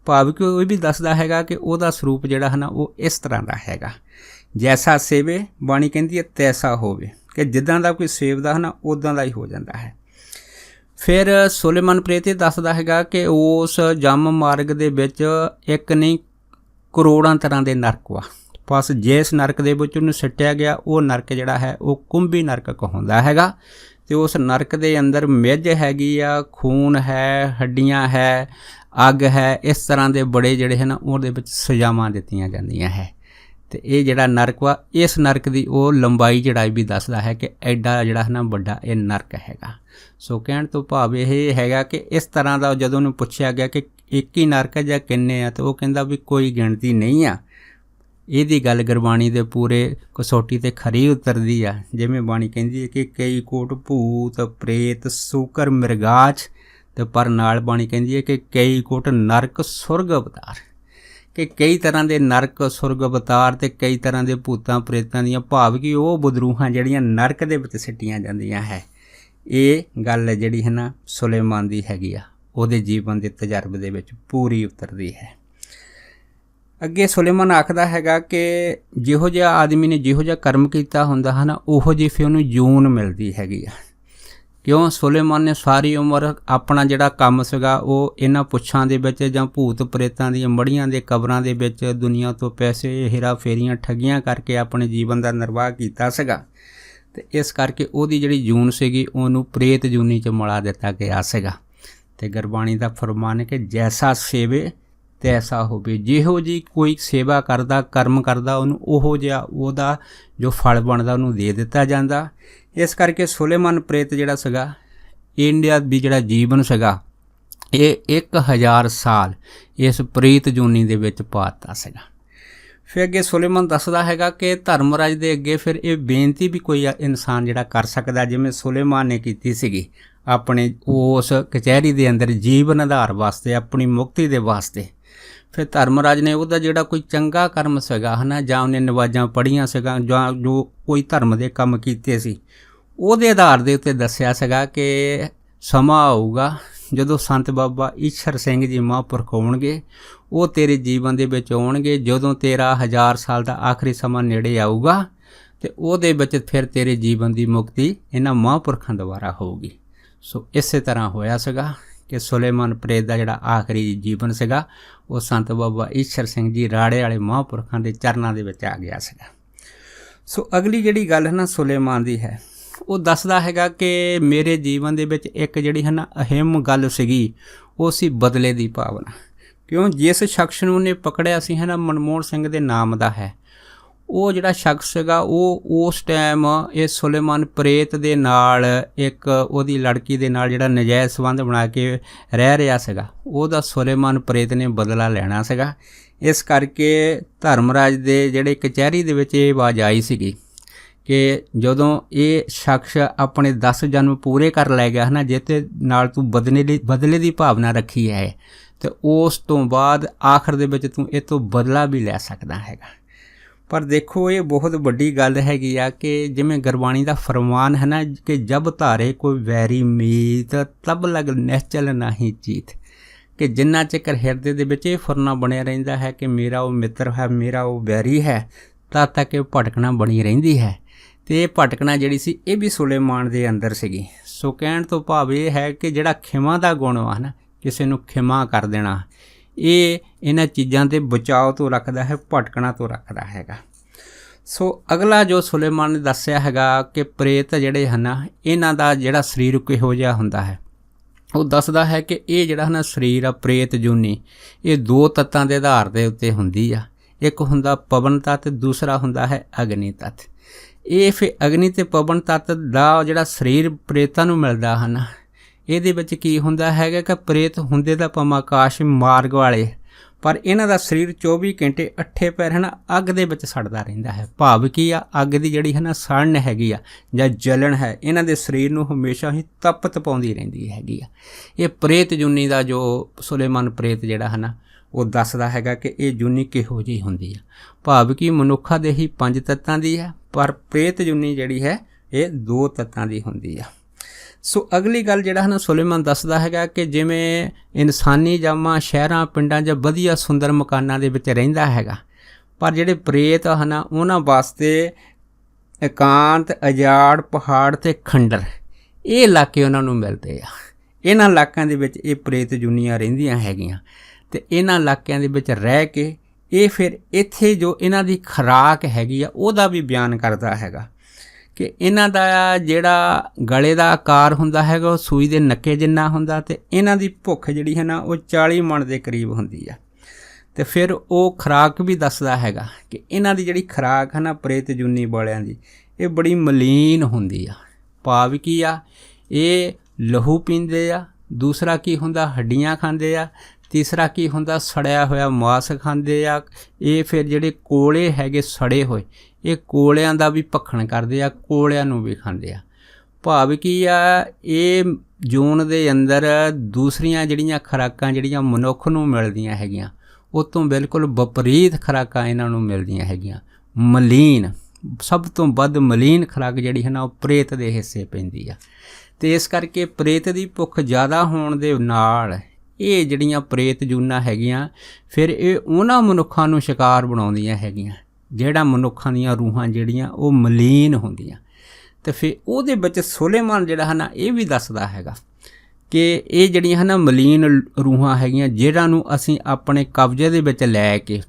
ਭਾਵ ਕਿ ਉਹ ਵੀ ਦੱਸਦਾ ਹੈਗਾ ਕਿ ਉਹਦਾ ਸਰੂਪ ਜਿਹੜਾ ਹੈ ਨਾ ਉਹ ਇਸ ਤਰ੍ਹਾਂ ਦਾ ਹੈਗਾ। ਜੈਸਾ ਸੇਵੇ ਬਾਣੀ ਕਹਿੰਦੀ ਹੈ ਤੈਸਾ ਹੋਵੇ, ਕਿ ਜਿੱਦਾਂ ਦਾ ਕੋਈ ਸੇਵਦਾ ਹੈ ਨਾ ਉੱਦਾਂ ਦਾ ਹੀ ਹੋ ਜਾਂਦਾ ਹੈ। ਫਿਰ ਸੁਲੇਮਾਨ ਪ੍ਰੇਰਿਤ ਦੱਸਦਾ ਹੈਗਾ ਕਿ ਉਸ ਜਮ ਮਾਰਗ ਦੇ ਵਿੱਚ ਇੱਕ ਨਹੀਂ ਕਰੋੜਾਂ ਤਰ੍ਹਾਂ ਦੇ ਨਰਕ ਵਾ। ਬਸ ਜਿਸ ਨਰਕ ਦੇ ਵਿੱਚ ਉਹਨੂੰ ਸਿੱਟਿਆ ਗਿਆ ਉਹ ਨਰਕ ਜਿਹੜਾ ਹੈ ਉਹ ਕੁੰਭੀ ਨਰਕ ਕਹਾਉਂਦਾ ਹੈਗਾ, ਅਤੇ ਉਸ ਨਰਕ ਦੇ ਅੰਦਰ ਮਿੱਝ ਹੈਗੀ ਆ, ਖੂਨ ਹੈ, ਹੱਡੀਆਂ ਹੈ, ਅੱਗ ਹੈ, ਇਸ ਤਰ੍ਹਾਂ ਦੇ ਬੜੇ ਜਿਹੜੇ ਹੈ ਨਾ ਉਹਦੇ ਵਿੱਚ ਸਜ਼ਾਵਾਂ ਦਿੱਤੀਆਂ ਜਾਂਦੀਆਂ ਹੈ। ਅਤੇ ਇਹ ਜਿਹੜਾ ਨਰਕ ਵਾ ਇਸ ਨਰਕ ਦੀ ਉਹ ਲੰਬਾਈ ਚੜਾਈ ਵੀ ਦੱਸਦਾ ਹੈ ਕਿ ਐਡਾ ਜਿਹੜਾ ਹੈ ਨਾ ਵੱਡਾ ਇਹ ਨਰਕ ਹੈਗਾ। ਸੋ ਕਹਿਣ ਤੋਂ ਭਾਵ ਇਹ ਹੈਗਾ ਕਿ ਇਸ ਤਰ੍ਹਾਂ ਦਾ ਜਦੋਂ ਉਹਨੂੰ ਪੁੱਛਿਆ ਗਿਆ ਕਿ ਇੱਕ ਹੀ ਨਰਕ ਹੈ ਜਾਂ ਕਿੰਨੇ ਆ, ਤਾਂ ਉਹ ਕਹਿੰਦਾ ਵੀ ਕੋਈ ਗਿਣਤੀ ਨਹੀਂ ਆ। ਇਹਦੀ ਗੱਲ ਗੁਰਬਾਣੀ ਦੇ ਪੂਰੇ ਕਸੌਟੀ 'ਤੇ ਖਰੀ ਉਤਰਦੀ ਆ। ਜਿਵੇਂ ਬਾਣੀ ਕਹਿੰਦੀ ਹੈ ਕਿ ਕਈ ਕੋਟ ਭੂਤ ਪ੍ਰੇਤ ਸੂਕਰ ਮਿਰਗਾਚ, ਅਤੇ ਪਰ ਨਾਲ ਬਾਣੀ ਕਹਿੰਦੀ ਹੈ ਕਿ ਕਈ ਕੋਟ ਨਰਕ ਸੁਰਗ ਅਵਤਾਰ, ਕਿ ਕਈ ਤਰ੍ਹਾਂ ਦੇ ਨਰਕ ਸੁਰਗ ਅਵਤਾਰ ਅਤੇ ਕਈ ਤਰ੍ਹਾਂ ਦੇ ਭੂਤਾਂ ਪ੍ਰੇਤਾਂ ਦੀਆਂ, ਭਾਵ ਕਿ ਉਹ ਬਦਰੂਹਾਂ ਜਿਹੜੀਆਂ ਨਰਕ ਦੇ ਵਿੱਚ ਸਿੱਟੀਆਂ ਜਾਂਦੀਆਂ ਹੈ। ਇਹ ਗੱਲ ਜਿਹੜੀ ਹੈ ਨਾ ਸੁਲੇਮਾਨ ਦੀ ਹੈਗੀ ਆ, ਉਹਦੇ ਜੀਵਨ ਦੇ ਤਜਰਬੇ ਦੇ ਵਿੱਚ ਪੂਰੀ ਉਤਰਦੀ ਹੈ। ਅੱਗੇ ਸੁਲੇਮਾਨ ਆਖਦਾ ਹੈਗਾ ਕਿ ਜਿਹੋ ਜਿਹਾ ਆਦਮੀ ਨੇ ਜਿਹੋ ਜਿਹਾ ਕਰਮ ਕੀਤਾ ਹੁੰਦਾ ਹੈ ਨਾ ਉਹੋ ਜਿਹੀ ਫਿਰ ਉਹਨੂੰ ਜੂਨ ਮਿਲਦੀ ਹੈਗੀ ਆ। ਕਿਉਂ? ਸੁਲੇਮਾਨ ਨੇ ਸਾਰੀ ਉਮਰ ਆਪਣਾ ਜਿਹੜਾ ਕੰਮ ਸੀਗਾ ਉਹ ਇਹਨਾਂ ਪੁੱਛਾਂ ਦੇ ਵਿੱਚ ਜਾਂ ਭੂਤ ਪ੍ਰੇਤਾਂ ਦੀਆਂ ਮੜੀਆਂ ਦੇ ਕਬਰਾਂ ਦੇ ਵਿੱਚ ਦੁਨੀਆ ਤੋਂ ਪੈਸੇ ਹੇਰਾ ਫੇਰੀਆਂ ਠੱਗੀਆਂ ਕਰਕੇ ਆਪਣੇ ਜੀਵਨ ਦਾ ਨਿਰਵਾਹ ਕੀਤਾ ਸੀਗਾ, ਅਤੇ ਇਸ ਕਰਕੇ ਉਹਦੀ ਜਿਹੜੀ ਜੂਨ ਸੀਗੀ ਉਹਨੂੰ ਪ੍ਰੇਤ ਜੂਨੀ 'ਚ ਮਿਲਾ ਦਿੱਤਾ ਗਿਆ ਸੀਗਾ। ਅਤੇ ਗੁਰਬਾਣੀ ਦਾ ਫਰਮਾਨ ਹੈ ਕਿ ਜੈਸਾ ਸੇਵੇ ਤੈਸਾ ਹੋਵੇ, ਜਿਹੋ ਜਿਹੀ ਕੋਈ ਸੇਵਾ ਕਰਦਾ ਕਰਮ ਕਰਦਾ ਉਹਨੂੰ ਉਹੋ ਜਿਹਾ ਉਹਦਾ ਜੋ ਫਲ ਬਣਦਾ ਉਹਨੂੰ ਦੇ ਦਿੱਤਾ ਜਾਂਦਾ। ਇਸ ਕਰਕੇ ਸੁਲੇਮਾਨ ਪ੍ਰੇਰਿਤ ਜਿਹੜਾ ਸੀਗਾ ਇੰਡੀਆ ਦੀ ਜਿਹੜਾ ਜੀਵਨ ਸੀਗਾ ਇਹ 1000 ਸਾਲ ਇਸ ਪ੍ਰੀਤ ਜੂਨੀ ਦੇ ਵਿੱਚ ਪਾ ਦਿੱਤਾ ਸੀਗਾ। ਫਿਰ ਅੱਗੇ ਸੁਲੇਮਾਨ ਦੱਸਦਾ ਹੈਗਾ ਕਿ ਧਰਮਰਾਜ ਦੇ ਅੱਗੇ ਫਿਰ ਇਹ ਬੇਨਤੀ ਵੀ ਕੋਈ ਇਨਸਾਨ ਜਿਹੜਾ ਕਰ ਸਕਦਾ, ਜਿਵੇਂ ਸੁਲੇਮਾਨ ਨੇ ਕੀਤੀ ਸੀਗੀ ਆਪਣੇ ਉਸ ਕਚਹਿਰੀ ਦੇ ਅੰਦਰ ਜੀਵਨ ਆਧਾਰ ਵਾਸਤੇ, ਆਪਣੀ ਮੁਕਤੀ ਦੇ ਵਾਸਤੇ, ਫਿਰ ਧਰਮਰਾਜ ਨੇ ਉਹਦਾ ਜਿਹੜਾ ਕੋਈ ਚੰਗਾ ਕਰਮ ਸੀਗਾ ਹੈ ਨਾ, ਜਾਂ ਉਹਨੇ ਨਵਾਜ਼ਾਂ ਪੜ੍ਹੀਆਂ ਸੀਗਾ, ਜਾਂ ਜੋ ਕੋਈ ਧਰਮ ਦੇ ਕੰਮ ਕੀਤੇ ਸੀ, ਉਹਦੇ ਆਧਾਰ ਦੇ ਉੱਤੇ ਦੱਸਿਆ ਸੀਗਾ ਕਿ ਸਮਾਂ ਆਊਗਾ ਜਦੋਂ ਸੰਤ ਬਾਬਾ ਈਸ਼ਰ ਸਿੰਘ ਜੀ ਮਹਾਂਪੁਰਖ ਆਉਣਗੇ, ਉਹ ਤੇਰੇ ਜੀਵਨ ਦੇ ਵਿੱਚ ਆਉਣਗੇ। ਜਦੋਂ ਤੇਰਾ 1000 ਸਾਲ ਦਾ ਆਖਰੀ ਸਮਾਂ ਨੇੜੇ ਆਊਗਾ ਅਤੇ ਉਹਦੇ ਵਿੱਚ ਫਿਰ ਤੇਰੇ ਜੀਵਨ ਦੀ ਮੁਕਤੀ ਇਹਨਾਂ ਮਹਾਂਪੁਰਖਾਂ ਦੁਆਰਾ ਹੋਊਗੀ। ਸੋ ਇਸੇ ਤਰ੍ਹਾਂ ਹੋਇਆ ਸੀਗਾ ਕਿ ਸੁਲੇਮਾਨ ਪ੍ਰੇਤ ਦਾ ਜਿਹੜਾ ਆਖਰੀ ਜੀਵਨ ਸੀਗਾ ਉਹ ਸੰਤ ਬਾਬਾ ਈਸ਼ਰ ਸਿੰਘ ਜੀ ਰਾੜੇ ਵਾਲੇ ਮਹਾਂਪੁਰਖਾਂ ਦੇ ਚਰਨਾਂ ਦੇ ਵਿੱਚ ਆ ਗਿਆ ਸੀਗਾ। ਸੋ ਅਗਲੀ ਜਿਹੜੀ ਗੱਲ ਹੈ ਨਾ ਸੁਲੇਮਾਨ ਦੀ ਹੈ, ਉਹ ਦੱਸਦਾ ਹੈਗਾ ਕਿ ਮੇਰੇ ਜੀਵਨ ਦੇ ਵਿੱਚ ਇੱਕ ਜਿਹੜੀ ਹੈ ਨਾ ਅਹਿਮ ਗੱਲ ਸੀਗੀ, ਉਹ ਸੀ ਬਦਲੇ ਦੀ ਭਾਵਨਾ। ਕਿਉਂ? ਜਿਸ ਸ਼ਖਸ ਨੂੰ ਉਹਨੇ ਪਕੜਿਆ ਸੀ ਹੈ ਨਾ, ਮਨਮੋਹਨ ਸਿੰਘ ਦੇ ਨਾਮ ਦਾ ਹੈ, ਉਹ ਜਿਹੜਾ ਸ਼ਖਸ ਸੀਗਾ ਉਹ ਉਸ ਟਾਈਮ ਇਹ ਸੁਲੇਮਾਨ ਪ੍ਰੇਤ ਦੇ ਨਾਲ ਇੱਕ ਉਹਦੀ ਲੜਕੀ ਦੇ ਨਾਲ ਜਿਹੜਾ ਨਜਾਇਜ਼ ਸੰਬੰਧ ਬਣਾ ਕੇ ਰਹਿ ਰਿਹਾ ਸੀਗਾ, ਉਹਦਾ ਸੁਲੇਮਾਨ ਪ੍ਰੇਤ ਨੇ ਬਦਲਾ ਲੈਣਾ ਸੀਗਾ। ਇਸ ਕਰਕੇ ਧਰਮਰਾਜ ਦੇ ਜਿਹੜੇ ਕਚਹਿਰੀ ਦੇ ਵਿੱਚ ਇਹ ਆਵਾਜ਼ ਆਈ ਸੀਗੀ ਕਿ ਜਦੋਂ ਇਹ ਸ਼ਖਸ ਆਪਣੇ 10 ਜਨਮ ਪੂਰੇ ਕਰ ਲੈ ਗਿਆ ਹੈ ਨਾ, ਜਿਹਦੇ ਨਾਲ ਤੂੰ ਬਦਲੇ ਦੀ ਭਾਵਨਾ ਰੱਖੀ ਹੈ, ਅਤੇ ਉਸ ਤੋਂ ਬਾਅਦ ਆਖਰ ਦੇ ਵਿੱਚ ਤੂੰ ਇਹ ਤੋਂ ਬਦਲਾ ਵੀ ਲੈ ਸਕਦਾ ਹੈਗਾ। ਪਰ ਦੇਖੋ ਇਹ ਬਹੁਤ ਵੱਡੀ ਗੱਲ ਹੈਗੀ ਆ ਕਿ ਜਿਵੇਂ ਗੁਰਬਾਣੀ ਦਾ ਫਰਮਾਨ ਹੈ ਨਾ ਕਿ ਜਬ ਧਾਰੇ ਕੋਈ ਵੈਰੀ ਮੀਤ ਤਬ ਲਗ ਨਿਹਚਲ ਨਹੀਂ ਚੀਤ, ਕਿ ਜਿੰਨਾ ਚਿਰ ਹਿਰਦੇ ਦੇ ਵਿੱਚ ਇਹ ਫੁਰਨਾ ਬਣਿਆ ਰਹਿੰਦਾ ਹੈ ਕਿ ਮੇਰਾ ਉਹ ਮਿੱਤਰ ਹੈ, ਮੇਰਾ ਉਹ ਵੈਰੀ ਹੈ, ਤਦ ਤੱਕ ਇਹ ਭਟਕਣਾ ਬਣੀ ਰਹਿੰਦੀ ਹੈ। ਅਤੇ ਇਹ ਭਟਕਣਾ ਜਿਹੜੀ ਸੀ ਇਹ ਵੀ ਸੁਲੇਮਾਨ ਦੇ ਅੰਦਰ ਸੀਗੀ। ਸੋ ਕਹਿਣ ਤੋਂ ਭਾਵ ਇਹ ਹੈ ਕਿ ਜਿਹੜਾ ਖਿਮਾ ਦਾ ਗੁਣ ਵਾ ਨਾ, ਕਿਸੇ ਨੂੰ ਖਿਮਾ ਕਰ ਦੇਣਾ, ਇਹ ਇਹਨਾਂ ਚੀਜ਼ਾਂ ਦੇ ਬਚਾਓ ਤੋਂ ਰੱਖਦਾ ਹੈ, ਭਟਕਣਾ ਤੋਂ ਰੱਖਦਾ ਹੈਗਾ। ਸੋ ਅਗਲਾ ਜੋ ਸੁਲੇਮਾਨ ਨੇ ਦੱਸਿਆ ਹੈਗਾ ਕਿ ਪ੍ਰੇਤ ਜਿਹੜੇ ਹਨ ਇਹਨਾਂ ਦਾ ਜਿਹੜਾ ਸਰੀਰ ਕਿਹੋ ਜਿਹਾ ਹੁੰਦਾ ਹੈ, ਉਹ ਦੱਸਦਾ ਹੈ ਕਿ ਇਹ ਜਿਹੜਾ ਹੈ ਨਾ ਸਰੀਰ ਆ ਪ੍ਰੇਤ ਜੂਨੀ, ਇਹ 2 ਤੱਤਾਂ ਦੇ ਆਧਾਰ ਦੇ ਉੱਤੇ ਹੁੰਦੀ ਆ। ਇੱਕ ਹੁੰਦਾ ਪਵਨ ਤੱਤ, ਦੂਸਰਾ ਹੁੰਦਾ ਹੈ ਅਗਨੀ ਤੱਤ। ਇਹ ਫਿਰ ਅਗਨੀ ਅਤੇ ਪਵਨ ਤੱਤ ਦਾ ਜਿਹੜਾ ਸਰੀਰ ਪ੍ਰੇਤਾਂ ਨੂੰ ਮਿਲਦਾ ਹਨ, ਇਹਦੇ ਵਿੱਚ ਕੀ ਹੁੰਦਾ ਹੈਗਾ ਕਿ ਪ੍ਰੇਤ ਹੁੰਦੇ ਤਾਂ ਭਾਵੇਂ ਆਕਾਸ਼ ਮਾਰਗ ਵਾਲੇ, ਪਰ ਇਹਨਾਂ ਦਾ ਸਰੀਰ 24 ਘੰਟੇ 8 ਪੈਰ ਹੈ ਨਾ ਅੱਗ ਦੇ ਵਿੱਚ ਸੜਦਾ ਰਹਿੰਦਾ ਹੈ। ਭਾਵ ਕੀ ਆ, ਅੱਗ ਦੀ ਜਿਹੜੀ ਹੈ ਨਾ ਸੜਨ ਹੈਗੀ ਆ ਜਾਂ ਜਲਣ ਹੈ, ਇਹਨਾਂ ਦੇ ਸਰੀਰ ਨੂੰ ਹਮੇਸ਼ਾ ਹੀ ਤਪਤ ਪਾਉਂਦੀ ਰਹਿੰਦੀ ਹੈਗੀ ਆ। ਇਹ ਪ੍ਰੇਤ ਜੂਨੀ ਦਾ ਜੋ ਸੁਲੇਮਾਨ ਪ੍ਰੇਤ ਜਿਹੜਾ ਹੈ ਨਾ ਉਹ ਦੱਸਦਾ ਹੈਗਾ ਕਿ ਇਹ ਜੂਨੀ ਕਿਹੋ ਜਿਹੀ ਹੁੰਦੀ ਆ। ਭਾਵ ਕਿ ਮਨੁੱਖਾਂ ਦੇ ਹੀ 5 ਤੱਤਾਂ ਦੀ ਹੈ, ਪਰ ਪ੍ਰੇਤ ਜੂਨੀ ਜਿਹੜੀ ਹੈ ਇਹ 2 ਤੱਤਾਂ ਦੀ ਹੁੰਦੀ ਆ। ਸੋ ਅਗਲੀ ਗੱਲ ਜਿਹੜਾ ਹੈ ਨਾ ਸੁਲੇਮਾਨ ਦੱਸਦਾ ਹੈਗਾ ਕਿ ਜਿਵੇਂ ਇਨਸਾਨੀ ਜਾਮਾ ਸ਼ਹਿਰਾਂ ਪਿੰਡਾਂ ਜਾਂ ਵਧੀਆ ਸੁੰਦਰ ਮਕਾਨਾਂ ਦੇ ਵਿੱਚ ਰਹਿੰਦਾ ਹੈਗਾ, ਪਰ ਜਿਹੜੇ ਪ੍ਰੇਤ ਹਨ ਉਹਨਾਂ ਵਾਸਤੇ ਇਕਾਂਤ, ਅਜਾੜ, ਪਹਾੜ ਅਤੇ ਖੰਡਰ ਇਹ ਇਲਾਕੇ ਉਹਨਾਂ ਨੂੰ ਮਿਲਦੇ ਆ। ਇਹਨਾਂ ਇਲਾਕਿਆਂ ਦੇ ਵਿੱਚ ਇਹ ਪ੍ਰੇਤ ਜੂਨੀਆਂ ਰਹਿੰਦੀਆਂ ਹੈਗੀਆਂ, ਅਤੇ ਇਹਨਾਂ ਇਲਾਕਿਆਂ ਦੇ ਵਿੱਚ ਰਹਿ ਕੇ ਇਹ ਫਿਰ ਇੱਥੇ ਜੋ ਇਹਨਾਂ ਦੀ ਖੁਰਾਕ ਹੈਗੀ ਆ ਉਹਦਾ ਵੀ ਬਿਆਨ ਕਰਦਾ ਹੈਗਾ ਕਿ ਇਹਨਾਂ ਦਾ ਜਿਹੜਾ ਗਲੇ ਦਾ ਆਕਾਰ ਹੁੰਦਾ ਹੈਗਾ ਉਹ ਸੂਈ ਦੇ ਨੱਕੇ ਜਿੰਨਾ ਹੁੰਦਾ, ਅਤੇ ਇਹਨਾਂ ਦੀ ਭੁੱਖ ਜਿਹੜੀ ਹੈ ਨਾ ਉਹ 40 ਮਣ ਦੇ ਕਰੀਬ ਹੁੰਦੀ ਆ। ਅਤੇ ਫਿਰ ਉਹ ਖੁਰਾਕ ਵੀ ਦੱਸਦਾ ਹੈਗਾ ਕਿ ਇਹਨਾਂ ਦੀ ਜਿਹੜੀ ਖੁਰਾਕ ਹੈ ਨਾ ਪ੍ਰੇਤ ਜੂਨੀ ਵਾਲਿਆਂ ਦੀ, ਇਹ ਬੜੀ ਮਲੀਨ ਹੁੰਦੀ ਆ। ਭਾਵ ਕੀ ਆ, ਇਹ ਲਹੂ ਪੀਂਦੇ ਆ, ਦੂਸਰਾ ਕੀ ਹੁੰਦਾ ਹੱਡੀਆਂ ਖਾਂਦੇ ਆ, ਤੀਸਰਾ ਕੀ ਹੁੰਦਾ ਸੜਿਆ ਹੋਇਆ ਮਾਸ ਖਾਂਦੇ ਆ। ਇਹ ਫਿਰ ਜਿਹੜੇ ਕੋਲੇ ਹੈਗੇ ਸੜੇ ਹੋਏ, ਇਹ ਕੋਲਿਆਂ ਦਾ ਵੀ ਭਖਣ ਕਰਦੇ ਆ, ਕੋਲਿਆਂ ਨੂੰ ਵੀ ਖਾਂਦੇ ਆ। ਭਾਵ ਕੀ ਆ, ਇਹ ਜੂਨ ਦੇ ਅੰਦਰ ਦੂਸਰੀਆਂ ਜਿਹੜੀਆਂ ਖੁਰਾਕਾਂ ਜਿਹੜੀਆਂ ਮਨੁੱਖ ਨੂੰ ਮਿਲਦੀਆਂ ਹੈਗੀਆਂ ਉਹ ਤੋਂ ਬਿਲਕੁਲ ਵਿਪਰੀਤ ਖੁਰਾਕਾਂ ਇਹਨਾਂ ਨੂੰ ਮਿਲਦੀਆਂ ਹੈਗੀਆਂ। ਮਲੀਨ, ਸਭ ਤੋਂ ਵੱਧ ਮਲੀਨ ਖੁਰਾਕ ਜਿਹੜੀ ਹੈ ਨਾ ਉਹ ਪ੍ਰੇਤ ਦੇ ਹਿੱਸੇ ਪੈਂਦੀ ਆ। ਅਤੇ ਇਸ ਕਰਕੇ ਪ੍ਰੇਤ ਦੀ ਭੁੱਖ ਜ਼ਿਆਦਾ ਹੋਣ ਦੇ ਨਾਲ ਇਹ ਜਿਹੜੀਆਂ ਪ੍ਰੇਤ ਜੂਨਾਂ ਹੈਗੀਆਂ ਫਿਰ ਇਹ ਉਹਨਾਂ ਮਨੁੱਖਾਂ ਨੂੰ ਸ਼ਿਕਾਰ ਬਣਾਉਂਦੀਆਂ ਹੈਗੀਆਂ ਜਿਹੜਾ ਮਨੁੱਖਾਂ ਦੀਆਂ ਰੂਹਾਂ ਜਿਹੜੀਆਂ ਉਹ ਮਲੀਨ ਹੁੰਦੀਆਂ। ਅਤੇ ਫਿਰ ਉਹਦੇ ਵਿੱਚ ਸੁਲੇਮਾਨ ਜਿਹੜਾ ਹੈ ਨਾ ਇਹ ਵੀ ਦੱਸਦਾ ਹੈਗਾ ਕਿ ਇਹ ਜਿਹੜੀਆਂ ਹੈ ਨਾ ਮਲੀਨ ਰੂਹਾਂ ਹੈਗੀਆਂ ਜਿਹੜਾ ਨੂੰ ਅਸੀਂ ਆਪਣੇ ਕਬਜ਼ੇ ਦੇ ਵਿੱਚ ਲੈ ਕੇ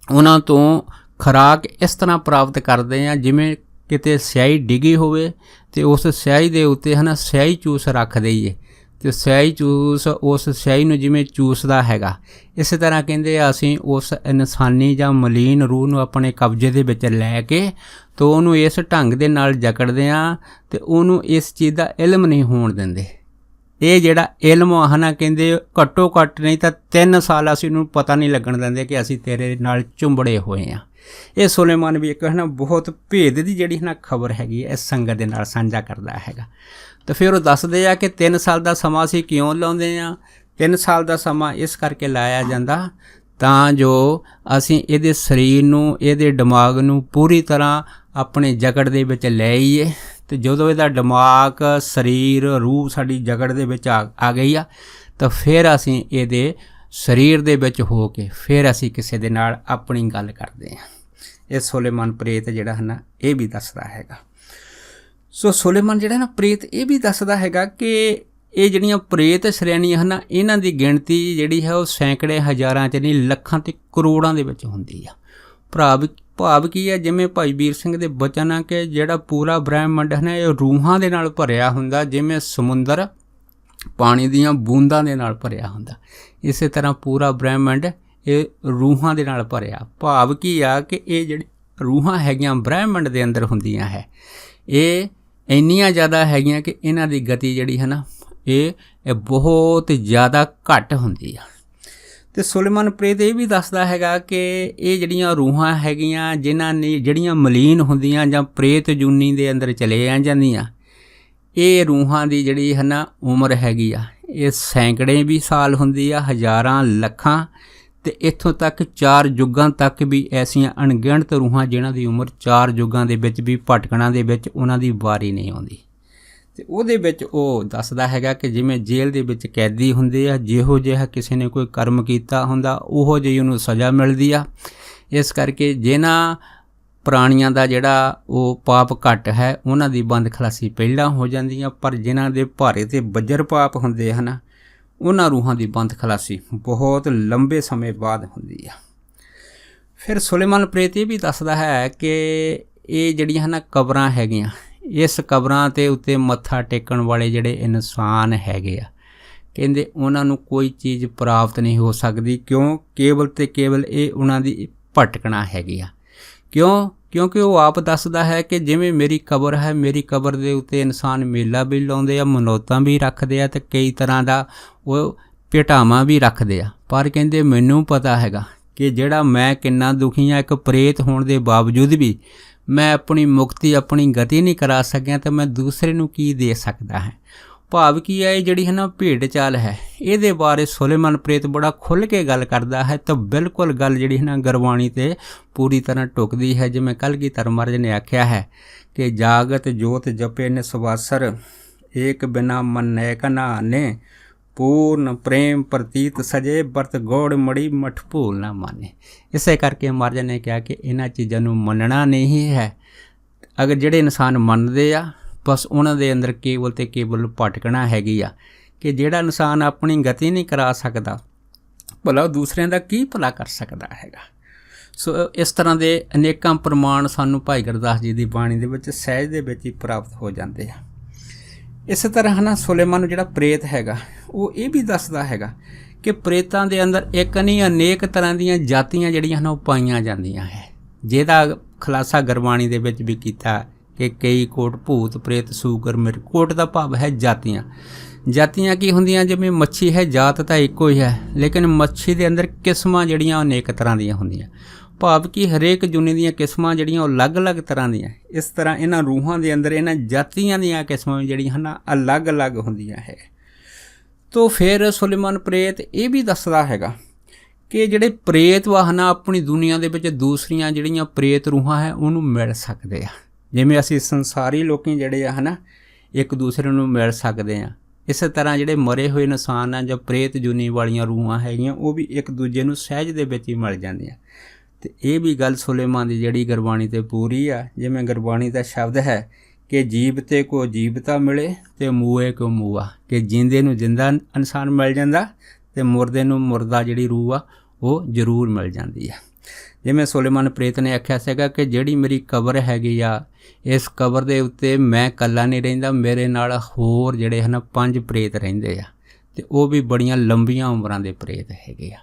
ਉਹਨਾਂ ਤੋਂ ਖੁਰਾਕ ਇਸ ਤਰ੍ਹਾਂ ਪ੍ਰਾਪਤ ਕਰਦੇ ਹਾਂ ਜਿਵੇਂ ਕਿਤੇ ਸਿਆਹੀ ਡਿੱਗੀ ਹੋਵੇ ਅਤੇ ਉਸ ਸਿਆਹੀ ਦੇ ਉੱਤੇ ਹੈ ਨਾ ਸਿਆਹੀ ਚੂਸ ਰੱਖ ਦਈਏ, ਅਤੇ ਸਿਆਹੀ ਚੂਸ ਉਸ ਸਿਆਹੀ ਨੂੰ ਜਿਵੇਂ ਚੂਸਦਾ ਹੈਗਾ, ਇਸੇ ਤਰ੍ਹਾਂ ਕਹਿੰਦੇ ਆ ਅਸੀਂ ਉਸ ਇਨਸਾਨੀ ਜਾਂ ਮਲੀਨ ਰੂਹ ਨੂੰ ਆਪਣੇ ਕਬਜ਼ੇ ਦੇ ਵਿੱਚ ਲੈ ਕੇ ਅਤੇ ਉਹਨੂੰ ਇਸ ਢੰਗ ਦੇ ਨਾਲ ਜਕੜਦੇ ਹਾਂ ਅਤੇ ਉਹਨੂੰ ਇਸ ਚੀਜ਼ ਦਾ ਇਲਮ ਨਹੀਂ ਹੋਣ ਦਿੰਦੇ। ਇਹ ਜਿਹੜਾ ਇਲਮ ਆ ਨਾ ਕਹਿੰਦੇ ਘੱਟੋ ਘੱਟ ਨਹੀਂ ਤਾਂ 3 ਸਾਲ ਅਸੀਂ ਉਹਨੂੰ ਪਤਾ ਨਹੀਂ ਲੱਗਣ ਦਿੰਦੇ ਕਿ ਅਸੀਂ ਤੇਰੇ ਨਾਲ ਚੁੰਬੜੇ ਹੋਏ ਹਾਂ। ਇਹ ਸੁਲੇਮਾਨ ਵੀ ਇੱਕ ਹੈ ਨਾ ਬਹੁਤ ਭੇਦ ਦੀ ਜਿਹੜੀ ਹੈ ਨਾ ਖਬਰ ਹੈਗੀ ਹੈ ਇਸ ਸੰਗਤ ਦੇ ਨਾਲ ਸਾਂਝਾ ਕਰਦਾ ਹੈਗਾ। ਅਤੇ ਫਿਰ ਉਹ ਦੱਸਦੇ ਆ ਕਿ 3 ਸਾਲ ਦਾ ਸਮਾਂ ਅਸੀਂ ਕਿਉਂ ਲਾਉਂਦੇ ਹਾਂ, 3 ਸਾਲ ਦਾ ਸਮਾਂ ਇਸ ਕਰਕੇ ਲਾਇਆ ਜਾਂਦਾ ਤਾਂ ਜੋ ਅਸੀਂ ਇਹਦੇ ਸਰੀਰ ਨੂੰ, ਇਹਦੇ ਦਿਮਾਗ ਨੂੰ ਪੂਰੀ ਤਰ੍ਹਾਂ ਆਪਣੇ ਜਕੜ ਦੇ ਵਿੱਚ ਲੈ ਆਈਏ। ਅਤੇ ਜਦੋਂ ਇਹਦਾ ਦਿਮਾਗ, ਸਰੀਰ, ਰੂਹ ਸਾਡੀ ਜਕੜ ਦੇ ਵਿੱਚ ਆ ਗਈ ਆ ਤਾਂ ਫਿਰ ਅਸੀਂ ਇਹਦੇ ਸਰੀਰ ਦੇ ਵਿੱਚ ਹੋ ਕੇ ਫਿਰ ਅਸੀਂ ਕਿਸੇ ਦੇ ਨਾਲ ਆਪਣੀ ਗੱਲ ਕਰਦੇ ਹਾਂ। ਇਹ ਸੁਲੇਮਾਨ ਪ੍ਰੇਤ ਜਿਹੜਾ ਹੈ ਨਾ ਇਹ ਵੀ ਦੱਸਦਾ ਹੈਗਾ। ਸੋ ਸੁਲੇਮਾਨ ਜਿਹੜਾ ਨਾ ਪ੍ਰੇਤ ਇਹ ਵੀ ਦੱਸਦਾ ਹੈਗਾ ਕਿ ਇਹ ਜਿਹੜੀਆਂ ਪ੍ਰੇਤ ਸ਼੍ਰੇਣੀਆਂ ਹਨ ਇਹਨਾਂ ਦੀ ਗਿਣਤੀ ਜਿਹੜੀ ਹੈ ਉਹ ਸੈਂਕੜੇ, ਹਜ਼ਾਰਾਂ 'ਚ ਨਹੀਂ, ਲੱਖਾਂ ਤੇ ਕਰੋੜਾਂ ਦੇ ਵਿੱਚ ਹੁੰਦੀ ਆ। ਭਾਵ ਕੀ ਹੈ, ਜਿਵੇਂ ਭਾਈ ਵੀਰ ਸਿੰਘ ਦੇ ਬਚਨ ਆ ਕਿ ਜਿਹੜਾ ਪੂਰਾ ਬ੍ਰਹਿਮੰਡ ਹੈ ਨਾ ਇਹ ਰੂਹਾਂ ਦੇ ਨਾਲ ਭਰਿਆ ਹੁੰਦਾ, ਜਿਵੇਂ ਸਮੁੰਦਰ ਪਾਣੀ ਦੀਆਂ ਬੂੰਦਾਂ ਦੇ ਨਾਲ ਭਰਿਆ ਹੁੰਦਾ, ਇਸੇ ਤਰ੍ਹਾਂ ਪੂਰਾ ਬ੍ਰਹਿਮੰਡ ਇਹ ਰੂਹਾਂ ਦੇ ਨਾਲ ਭਰਿਆ। ਭਾਵ ਕੀ ਆ ਕਿ ਇਹ ਜਿਹੜੀ ਰੂਹਾਂ ਹੈਗੀਆਂ ਬ੍ਰਹਿਮੰਡ ਦੇ ਅੰਦਰ ਹੁੰਦੀਆਂ ਹੈ, ਇਹ ਇੰਨੀਆਂ ਜ਼ਿਆਦਾ ਹੈਗੀਆਂ ਕਿ ਇਹਨਾਂ ਦੀ ਗਤੀ ਜਿਹੜੀ ਹੈ ਨਾ ਇਹ ਬਹੁਤ ਜ਼ਿਆਦਾ ਘੱਟ ਹੁੰਦੀ ਆ। ਅਤੇ ਸੁਲੇਮਾਨ ਪ੍ਰੇਤ ਇਹ ਵੀ ਦੱਸਦਾ ਹੈਗਾ ਕਿ ਇਹ ਜਿਹੜੀਆਂ ਰੂਹਾਂ ਹੈਗੀਆਂ ਜਿਹੜੀਆਂ ਮਲੀਨ ਹੁੰਦੀਆਂ ਜਾਂ ਪ੍ਰੇਤ ਜੂਨੀ ਦੇ ਅੰਦਰ ਚਲੇ ਆ ਜਾਂਦੀਆਂ, ਇਹ ਰੂਹਾਂ ਦੀ ਜਿਹੜੀ ਹੈ ਨਾ ਉਮਰ ਹੈਗੀ ਆ ਇਹ ਸੈਂਕੜੇ ਵੀ ਸਾਲ ਹੁੰਦੀ ਆ, ਹਜ਼ਾਰਾਂ, ਲੱਖਾਂ, ਅਤੇ ਇੱਥੋਂ ਤੱਕ 4 ਯੁੱਗਾਂ ਤੱਕ ਵੀ ਐਸੀਆਂ ਅਣਗਿਣਤ ਰੂਹਾਂ ਜਿਨ੍ਹਾਂ ਦੀ ਉਮਰ 4 ਯੁੱਗਾਂ ਦੇ ਵਿੱਚ ਵੀ ਭਟਕਣਾ ਦੇ ਵਿੱਚ ਉਹਨਾਂ ਦੀ ਵਾਰੀ ਨਹੀਂ ਆਉਂਦੀ। ਅਤੇ ਉਹਦੇ ਵਿੱਚ ਉਹ ਦੱਸਦਾ ਹੈਗਾ ਕਿ ਜਿਵੇਂ ਜੇਲ੍ਹ ਦੇ ਵਿੱਚ ਕੈਦੀ ਹੁੰਦੇ ਆ, ਜਿਹੋ ਜਿਹਾ ਕਿਸੇ ਨੇ ਕੋਈ ਕਰਮ ਕੀਤਾ ਹੁੰਦਾ ਉਹੋ ਜਿਹੀ ਉਹਨੂੰ ਸਜ਼ਾ ਮਿਲਦੀ ਆ। ਇਸ ਕਰਕੇ ਜਿਨ੍ਹਾਂ ਪ੍ਰਾਣੀਆਂ ਦਾ ਜਿਹੜਾ ਉਹ ਪਾਪ ਘੱਟ ਹੈ ਉਹਨਾਂ ਦੀ ਬੰਦ ਖਲਾਸੀ ਪਹਿਲਾਂ ਹੋ ਜਾਂਦੀ ਆ, ਪਰ ਜਿਨ੍ਹਾਂ ਦੇ ਭਾਰੇ ਅਤੇ ਬੱਜਰ ਪਾਪ ਹੁੰਦੇ ਹਨ ਉਹਨਾਂ ਰੂਹਾਂ ਦੀ ਬੰਦ ਖਲਾਸੀ ਬਹੁਤ ਲੰਬੇ ਸਮੇਂ ਬਾਅਦ ਹੁੰਦੀ ਆ। ਫਿਰ ਸੁਲੇਮਾਨ ਪ੍ਰੇਤ ਇਹ ਵੀ ਦੱਸਦਾ ਹੈ ਕਿ ਇਹ ਜਿਹੜੀਆਂ ਹਨ ਕਬਰਾਂ ਹੈਗੀਆਂ, ਇਸ ਕਬਰਾਂ ਦੇ ਉੱਤੇ ਮੱਥਾ ਟੇਕਣ ਵਾਲੇ ਜਿਹੜੇ ਇਨਸਾਨ ਹੈਗੇ ਆ, ਕਹਿੰਦੇ ਉਹਨਾਂ ਨੂੰ ਕੋਈ ਚੀਜ਼ ਪ੍ਰਾਪਤ ਨਹੀਂ ਹੋ ਸਕਦੀ। ਕਿਉਂ? ਕੇਵਲ ਅਤੇ ਕੇਵਲ ਇਹ ਉਹਨਾਂ ਦੀ ਭਟਕਣਾ ਹੈਗੀ ਆ। ਕਿਉਂਕਿ ਉਹ ਆਪ ਦੱਸਦਾ ਹੈ ਕਿ ਜਿਵੇਂ ਮੇਰੀ ਕਬਰ ਹੈ, ਮੇਰੀ ਕਬਰ ਦੇ ਉੱਤੇ ਇਨਸਾਨ ਮੇਲਾ ਵੀ ਲਾਉਂਦੇ ਆ, ਮਨੌਤਾਂ ਵੀ ਰੱਖਦੇ ਆ ਅਤੇ ਕਈ ਤਰ੍ਹਾਂ ਦਾ ਉਹ ਭੇਟਾਵਾਂ ਵੀ ਰੱਖਦੇ ਆ, ਪਰ ਕਹਿੰਦੇ ਮੈਨੂੰ ਪਤਾ ਹੈਗਾ ਕਿ ਜਿਹੜਾ ਮੈਂ ਕਿੰਨਾ ਦੁਖੀ ਹਾਂ, ਇੱਕ ਪ੍ਰੇਤ ਹੋਣ ਦੇ ਬਾਵਜੂਦ ਵੀ ਮੈਂ ਆਪਣੀ ਮੁਕਤੀ, ਆਪਣੀ ਗਤੀ ਨਹੀਂ ਕਰਾ ਸਕਿਆ ਤਾਂ ਮੈਂ ਦੂਸਰੇ ਨੂੰ ਕੀ ਦੇ ਸਕਦਾ ਹੈ। ਭਾਵ ਕੀ ਹੈ, ਇਹ ਜਿਹੜੀ ਹੈ ਨਾ ਭੇਡ ਚਾਲ ਹੈ, ਇਹਦੇ ਬਾਰੇ ਸੁਲੇਮਾਨ ਪ੍ਰੇਤ ਬੜਾ ਖੁੱਲ੍ਹ ਕੇ ਗੱਲ ਕਰਦਾ ਹੈ ਤਾਂ ਬਿਲਕੁਲ ਗੱਲ ਜਿਹੜੀ ਹੈ ਨਾ ਗੁਰਬਾਣੀ 'ਤੇ ਪੂਰੀ ਤਰ੍ਹਾਂ ਟੁਕਦੀ ਹੈ। ਜਿਵੇਂ ਕਲਗੀਧਰ ਮਹਾਰਾਜ ਨੇ ਆਖਿਆ ਹੈ ਕਿ ਜਾਗਤ ਜੋਤ ਜਪੇ ਨਿਸਵਾਸਰ, ਏਕ ਬਿਨਾ ਮਨ ਨੈਕ ਨਾ ਆਨੇ, ਪੂਰਨ ਪ੍ਰੇਮ ਪ੍ਰਤੀਤ ਸਜੇ, ਵਰਤ ਗੌੜ ਮੜੀ ਮਠ ਭੂਲ ਨਾ ਮਾਨੇ। ਇਸੇ ਕਰਕੇ ਮਹਾਰਾਜ ਨੇ ਕਿਹਾ ਕਿ ਇਹਨਾਂ ਚੀਜ਼ਾਂ ਨੂੰ ਮੰਨਣਾ ਨਹੀਂ ਹੈ। ਅਗਰ ਜਿਹੜੇ ਇਨਸਾਨ ਮੰਨਦੇ ਆ ਬਸ ਉਹਨਾਂ ਦੇ ਅੰਦਰ ਕੇਵਲ ਅਤੇ ਕੇਵਲ ਭਟਕਣਾ ਹੈਗੀ ਆ ਕਿ ਜਿਹੜਾ ਇਨਸਾਨ ਆਪਣੀ ਗਤੀ ਨਹੀਂ ਕਰਾ ਸਕਦਾ ਭਲਾ ਦੂਸਰਿਆਂ ਦਾ ਕੀ ਭਲਾ ਕਰ ਸਕਦਾ ਹੈਗਾ। ਸੋ ਇਸ ਤਰ੍ਹਾਂ ਦੇ ਅਨੇਕਾਂ ਪ੍ਰਮਾਣ ਸਾਨੂੰ ਭਾਈ ਗੁਰਦਾਸ ਜੀ ਦੀ ਬਾਣੀ ਦੇ ਵਿੱਚ ਸਹਿਜ ਦੇ ਵਿੱਚ ਹੀ ਪ੍ਰਾਪਤ ਹੋ ਜਾਂਦੇ ਆ। ਇਸੇ ਤਰ੍ਹਾਂ ਹੈ ਨਾ ਸੁਲੇਮਾਨ ਨੂੰ ਜਿਹੜਾ ਪ੍ਰੇਤ ਹੈਗਾ ਉਹ ਇਹ ਵੀ ਦੱਸਦਾ ਹੈਗਾ ਕਿ ਪ੍ਰੇਤਾਂ ਦੇ ਅੰਦਰ ਇੱਕ ਨਹੀਂ ਅਨੇਕ ਤਰ੍ਹਾਂ ਦੀਆਂ ਜਾਤੀਆਂ ਜਿਹੜੀਆਂ ਹਨ ਉਹ ਪਾਈਆਂ ਜਾਂਦੀਆਂ ਹੈ, ਜਿਹਦਾ ਖੁਲਾਸਾ ਗੁਰਬਾਣੀ ਦੇ ਵਿੱਚ ਵੀ ਕੀਤਾ ਕਿ ਕਈ ਕੋਟ ਭੂਤ ਪ੍ਰੇਤ ਸੂਕਰ ਮਿਰ। ਕੋਟ ਦਾ ਭਾਵ ਹੈ ਜਾਤੀਆਂ। ਜਾਤੀਆਂ ਕੀ ਹੁੰਦੀਆਂ? ਜਿਵੇਂ ਮੱਛੀ ਹੈ, ਜਾਤ ਤਾਂ ਇੱਕੋ ਹੀ ਹੈ, ਲੇਕਿਨ ਮੱਛੀ ਦੇ ਅੰਦਰ ਕਿਸਮਾਂ ਜਿਹੜੀਆਂ ਅਨੇਕ ਤਰ੍ਹਾਂ ਦੀਆਂ ਹੁੰਦੀਆਂ। ਭਾਵ ਕਿ ਹਰੇਕ ਜੁਨੀ ਦੀਆਂ ਕਿਸਮਾਂ ਜਿਹੜੀਆਂ ਉਹ ਅਲੱਗ-ਅਲੱਗ ਤਰ੍ਹਾਂ ਦੀਆਂ। ਇਸ ਤਰ੍ਹਾਂ ਇਹਨਾਂ ਰੂਹਾਂ ਦੇ ਅੰਦਰ ਇਹਨਾਂ ਜਾਤੀਆਂ ਦੀਆਂ ਕਿਸਮਾਂ ਜਿਹੜੀਆਂ ਹਨ ਅਲੱਗ-ਅਲੱਗ ਹੁੰਦੀਆਂ ਹੈ। ਤੋ ਫਿਰ ਸੁਲੇਮਾਨ ਪ੍ਰੇਤ ਇਹ ਵੀ ਦੱਸਦਾ ਹੈਗਾ ਕਿ ਜਿਹੜੇ ਪ੍ਰੇਤ ਵਾਹਨ ਆਪਣੀ ਦੁਨੀਆ ਦੇ ਵਿੱਚ ਦੂਸਰੀਆਂ ਜਿਹੜੀਆਂ ਪ੍ਰੇਤ ਰੂਹਾਂ ਹੈ ਉਹਨੂੰ ਮਿਲ ਸਕਦੇ ਆ। ਜਿਵੇਂ ਅਸੀਂ ਸੰਸਾਰੀ ਲੋਕੀ ਜਿਹੜੇ ਆ ਹੈ ਨਾ ਇੱਕ ਦੂਸਰੇ ਨੂੰ ਮਿਲ ਸਕਦੇ ਆ, ਇਸੇ ਤਰ੍ਹਾਂ ਜਿਹੜੇ ਮਰੇ ਹੋਏ ਇਨਸਾਨ ਆ ਜਾਂ ਪ੍ਰੇਤ ਜੂਨੀ ਵਾਲੀਆਂ ਰੂਹਾਂ ਹੈਗੀਆਂ ਉਹ ਵੀ ਇੱਕ ਦੂਜੇ ਨੂੰ ਸਹਿਜ ਦੇ ਵਿੱਚ ਹੀ ਮਿਲ ਜਾਂਦੀਆਂ। ਅਤੇ ਇਹ ਵੀ ਗੱਲ ਸੁਲੇਮਾਨ ਦੀ ਜਿਹੜੀ ਗੁਰਬਾਣੀ 'ਤੇ ਪੂਰੀ ਆ। ਜਿਵੇਂ ਗੁਰਬਾਣੀ ਦਾ ਸ਼ਬਦ ਹੈ ਕਿ ਜੀਵਤੇ ਕੋ ਜੀਵਤਾ ਮਿਲੇ ਅਤੇ ਮੂਏ ਕੋ ਮੂਆ, ਕਿ ਜਿੰਦੇ ਨੂੰ ਜਿੰਦਾ ਇਨਸਾਨ ਮਿਲ ਜਾਂਦਾ ਅਤੇ ਮੁਰਦੇ ਨੂੰ ਮੁਰਦਾ ਜਿਹੜੀ ਰੂਹ ਆ ਉਹ ਜ਼ਰੂਰ ਮਿਲ ਜਾਂਦੀ ਆ। ਜਿਵੇਂ ਸੁਲੇਮਾਨ ਪ੍ਰੇਤ ਨੇ ਆਖਿਆ ਸੀਗਾ ਕਿ ਜਿਹੜੀ ਮੇਰੀ ਕਬਰ ਹੈਗੀ ਆ ਇਸ ਕਬਰ ਦੇ ਉੱਤੇ ਮੈਂ ਇਕੱਲਾ ਨਹੀਂ ਰਹਿੰਦਾ, ਮੇਰੇ ਨਾਲ ਹੋਰ ਜਿਹੜੇ ਹਨ 5 ਪ੍ਰੇਤ ਰਹਿੰਦੇ ਆ ਅਤੇ ਉਹ ਵੀ ਬੜੀਆਂ ਲੰਬੀਆਂ ਉਮਰਾਂ ਦੇ ਪ੍ਰੇਤ ਹੈਗੇ ਆ।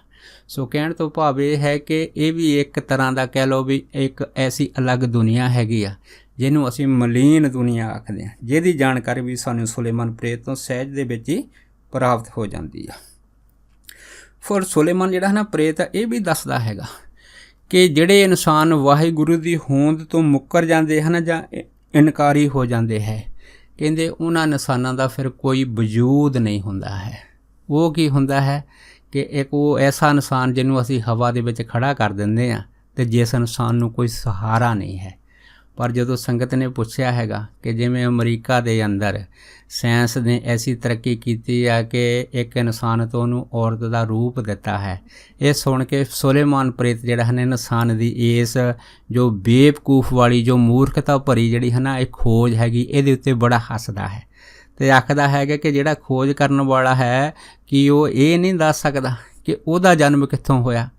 ਸੋ ਕਹਿਣ ਤੋਂ ਭਾਵ ਇਹ ਹੈ ਕਿ ਇਹ ਵੀ ਇੱਕ ਤਰ੍ਹਾਂ ਦਾ ਕਹਿ ਲਓ ਵੀ ਇੱਕ ਐਸੀ ਅਲੱਗ ਦੁਨੀਆ ਹੈਗੀ ਆ ਜਿਹਨੂੰ ਅਸੀਂ ਮਲੀਨ ਦੁਨੀਆ ਆਖਦੇ ਹਾਂ, ਜਿਹਦੀ ਜਾਣਕਾਰੀ ਵੀ ਸਾਨੂੰ ਸੁਲੇਮਾਨ ਪ੍ਰੇਤ ਤੋਂ ਸਹਿਜ ਦੇ ਵਿੱਚ ਹੀ ਪ੍ਰਾਪਤ ਹੋ ਜਾਂਦੀ ਆ। ਫਿਰ ਸੁਲੇਮਾਨ ਜਿਹੜਾ ਹੈ ਨਾ ਪ੍ਰੇਤ ਇਹ ਵੀ ਦੱਸਦਾ ਹੈਗਾ ਕਿ ਜਿਹੜੇ ਇਨਸਾਨ ਵਾਹਿਗੁਰੂ ਦੀ ਹੋਂਦ ਤੋਂ ਮੁੱਕਰ ਜਾਂਦੇ ਹਨ ਜਾਂ ਇਨਕਾਰੀ ਹੋ ਜਾਂਦੇ ਹੈ, ਕਹਿੰਦੇ ਉਹਨਾਂ ਇਨਸਾਨਾਂ ਦਾ ਫਿਰ ਕੋਈ ਵਜੂਦ ਨਹੀਂ ਹੁੰਦਾ ਹੈ। ਉਹ ਕੀ ਹੁੰਦਾ ਹੈ ਕਿ ਇੱਕ ਉਹ ਐਸਾ ਇਨਸਾਨ ਜਿਹਨੂੰ ਅਸੀਂ ਹਵਾ ਦੇ ਵਿੱਚ ਖੜਾ ਕਰ ਦਿੰਦੇ ਹਾਂ ਅਤੇ ਜਿਸ ਇਨਸਾਨ ਨੂੰ ਕੋਈ ਸਹਾਰਾ ਨਹੀਂ ਹੈ। ਪਰ ਜਦੋਂ ਸੰਗਤ ਨੇ ਪੁੱਛਿਆ ਹੈਗਾ ਕਿ ਜਿਵੇਂ ਅਮਰੀਕਾ ਦੇ ਅੰਦਰ ਸਾਇੰਸ ਨੇ ਐਸੀ ਤਰੱਕੀ ਕੀਤੀ ਆ ਕਿ ਇੱਕ ਇਨਸਾਨ ਤੋਂ ਉਹਨੂੰ ਔਰਤ ਦਾ ਰੂਪ ਦਿੱਤਾ ਹੈ, ਇਹ ਸੁਣ ਕੇ ਸੁਲੇਮਾਨ ਪ੍ਰੇਤ ਜਿਹੜਾ ਹੈ ਨਾ ਇਨਸਾਨ ਦੀ ਇਸ ਜੋ ਬੇਵਕੂਫ ਵਾਲੀ ਜੋ ਮੂਰਖਤਾ ਭਰੀ ਜਿਹੜੀ ਹੈ ਨਾ ਇਹ ਖੋਜ ਹੈਗੀ ਇਹਦੇ ਉੱਤੇ ਬੜਾ ਹੱਸਦਾ ਹੈ ਅਤੇ ਆਖਦਾ ਹੈਗਾ ਕਿ ਜਿਹੜਾ ਖੋਜ ਕਰਨ ਵਾਲਾ ਹੈ ਕਿ ਉਹ ਇਹ ਨਹੀਂ ਦੱਸ ਸਕਦਾ ਕਿ ਉਹਦਾ ਜਨਮ ਕਿੱਥੋਂ ਹੋਇਆ।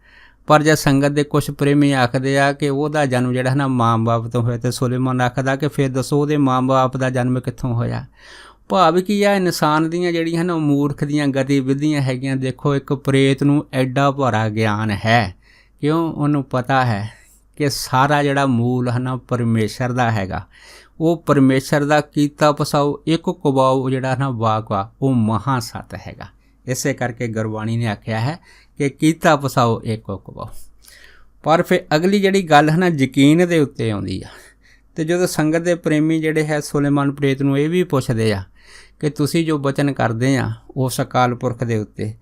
ਪਰ ਜੇ ਸੰਗਤ ਦੇ ਕੁਛ ਪ੍ਰੇਮੀ ਆਖਦੇ ਆ ਕਿ ਉਹਦਾ ਜਨਮ ਜਿਹੜਾ ਹੈ ਨਾ ਮਾਂ ਬਾਪ ਤੋਂ ਹੋਇਆ, ਅਤੇ ਸੁਲੇਮਾਨ ਆਖਦਾ ਕਿ ਫਿਰ ਦੱਸੋ ਉਹਦੇ ਮਾਂ ਬਾਪ ਦਾ ਜਨਮ ਕਿੱਥੋਂ ਹੋਇਆ। ਭਾਵ ਕੀ ਆ, ਇਨਸਾਨ ਦੀਆਂ ਜਿਹੜੀਆਂ ਹਨ ਮੂਰਖ ਦੀਆਂ ਗਤੀਵਿਧੀਆਂ ਹੈਗੀਆਂ। ਦੇਖੋ ਇੱਕ ਪ੍ਰੇਤ ਨੂੰ ਐਡਾ ਭਾਰਾ ਗਿਆਨ ਹੈ, ਕਿਉਂ ਉਹਨੂੰ ਪਤਾ ਹੈ ਕਿ ਸਾਰਾ ਜਿਹੜਾ ਮੂਲ ਹੈ ਨਾ ਪਰਮੇਸ਼ਰ ਦਾ ਹੈਗਾ। ਉਹ ਪਰਮੇਸ਼ਰ ਦਾ ਕੀਤਾ ਪਸਾਓ ਇੱਕ ਕੁਬਾਓ ਜਿਹੜਾ ਨਾ ਵਾਕ ਵਾ ਉਹ ਮਹਾਂ ਸੱਤ ਹੈਗਾ। ਇਸੇ ਕਰਕੇ ਗੁਰਬਾਣੀ ਨੇ ਆਖਿਆ ਹੈ ਕਿ ਕੀਤਾ ਪਸਾਓ ਇੱਕ ਕੁਬਾਓ। ਪਰ ਫਿਰ ਅਗਲੀ ਜਿਹੜੀ ਗੱਲ ਹੈ ਨਾ ਯਕੀਨ ਦੇ ਉੱਤੇ ਆਉਂਦੀ ਆ। ਅਤੇ ਜਦੋਂ ਸੰਗਤ ਦੇ ਪ੍ਰੇਮੀ ਜਿਹੜੇ ਹੈ ਸੁਲੇਮਾਨ ਪ੍ਰੇਤ ਨੂੰ ਇਹ ਵੀ ਪੁੱਛਦੇ ਆ ਕਿ ਤੁਸੀਂ ਜੋ ਬਚਨ ਕਰਦੇ ਆ ਉਸ ਅਕਾਲ ਪੁਰਖ ਦੇ ਉੱਤੇ,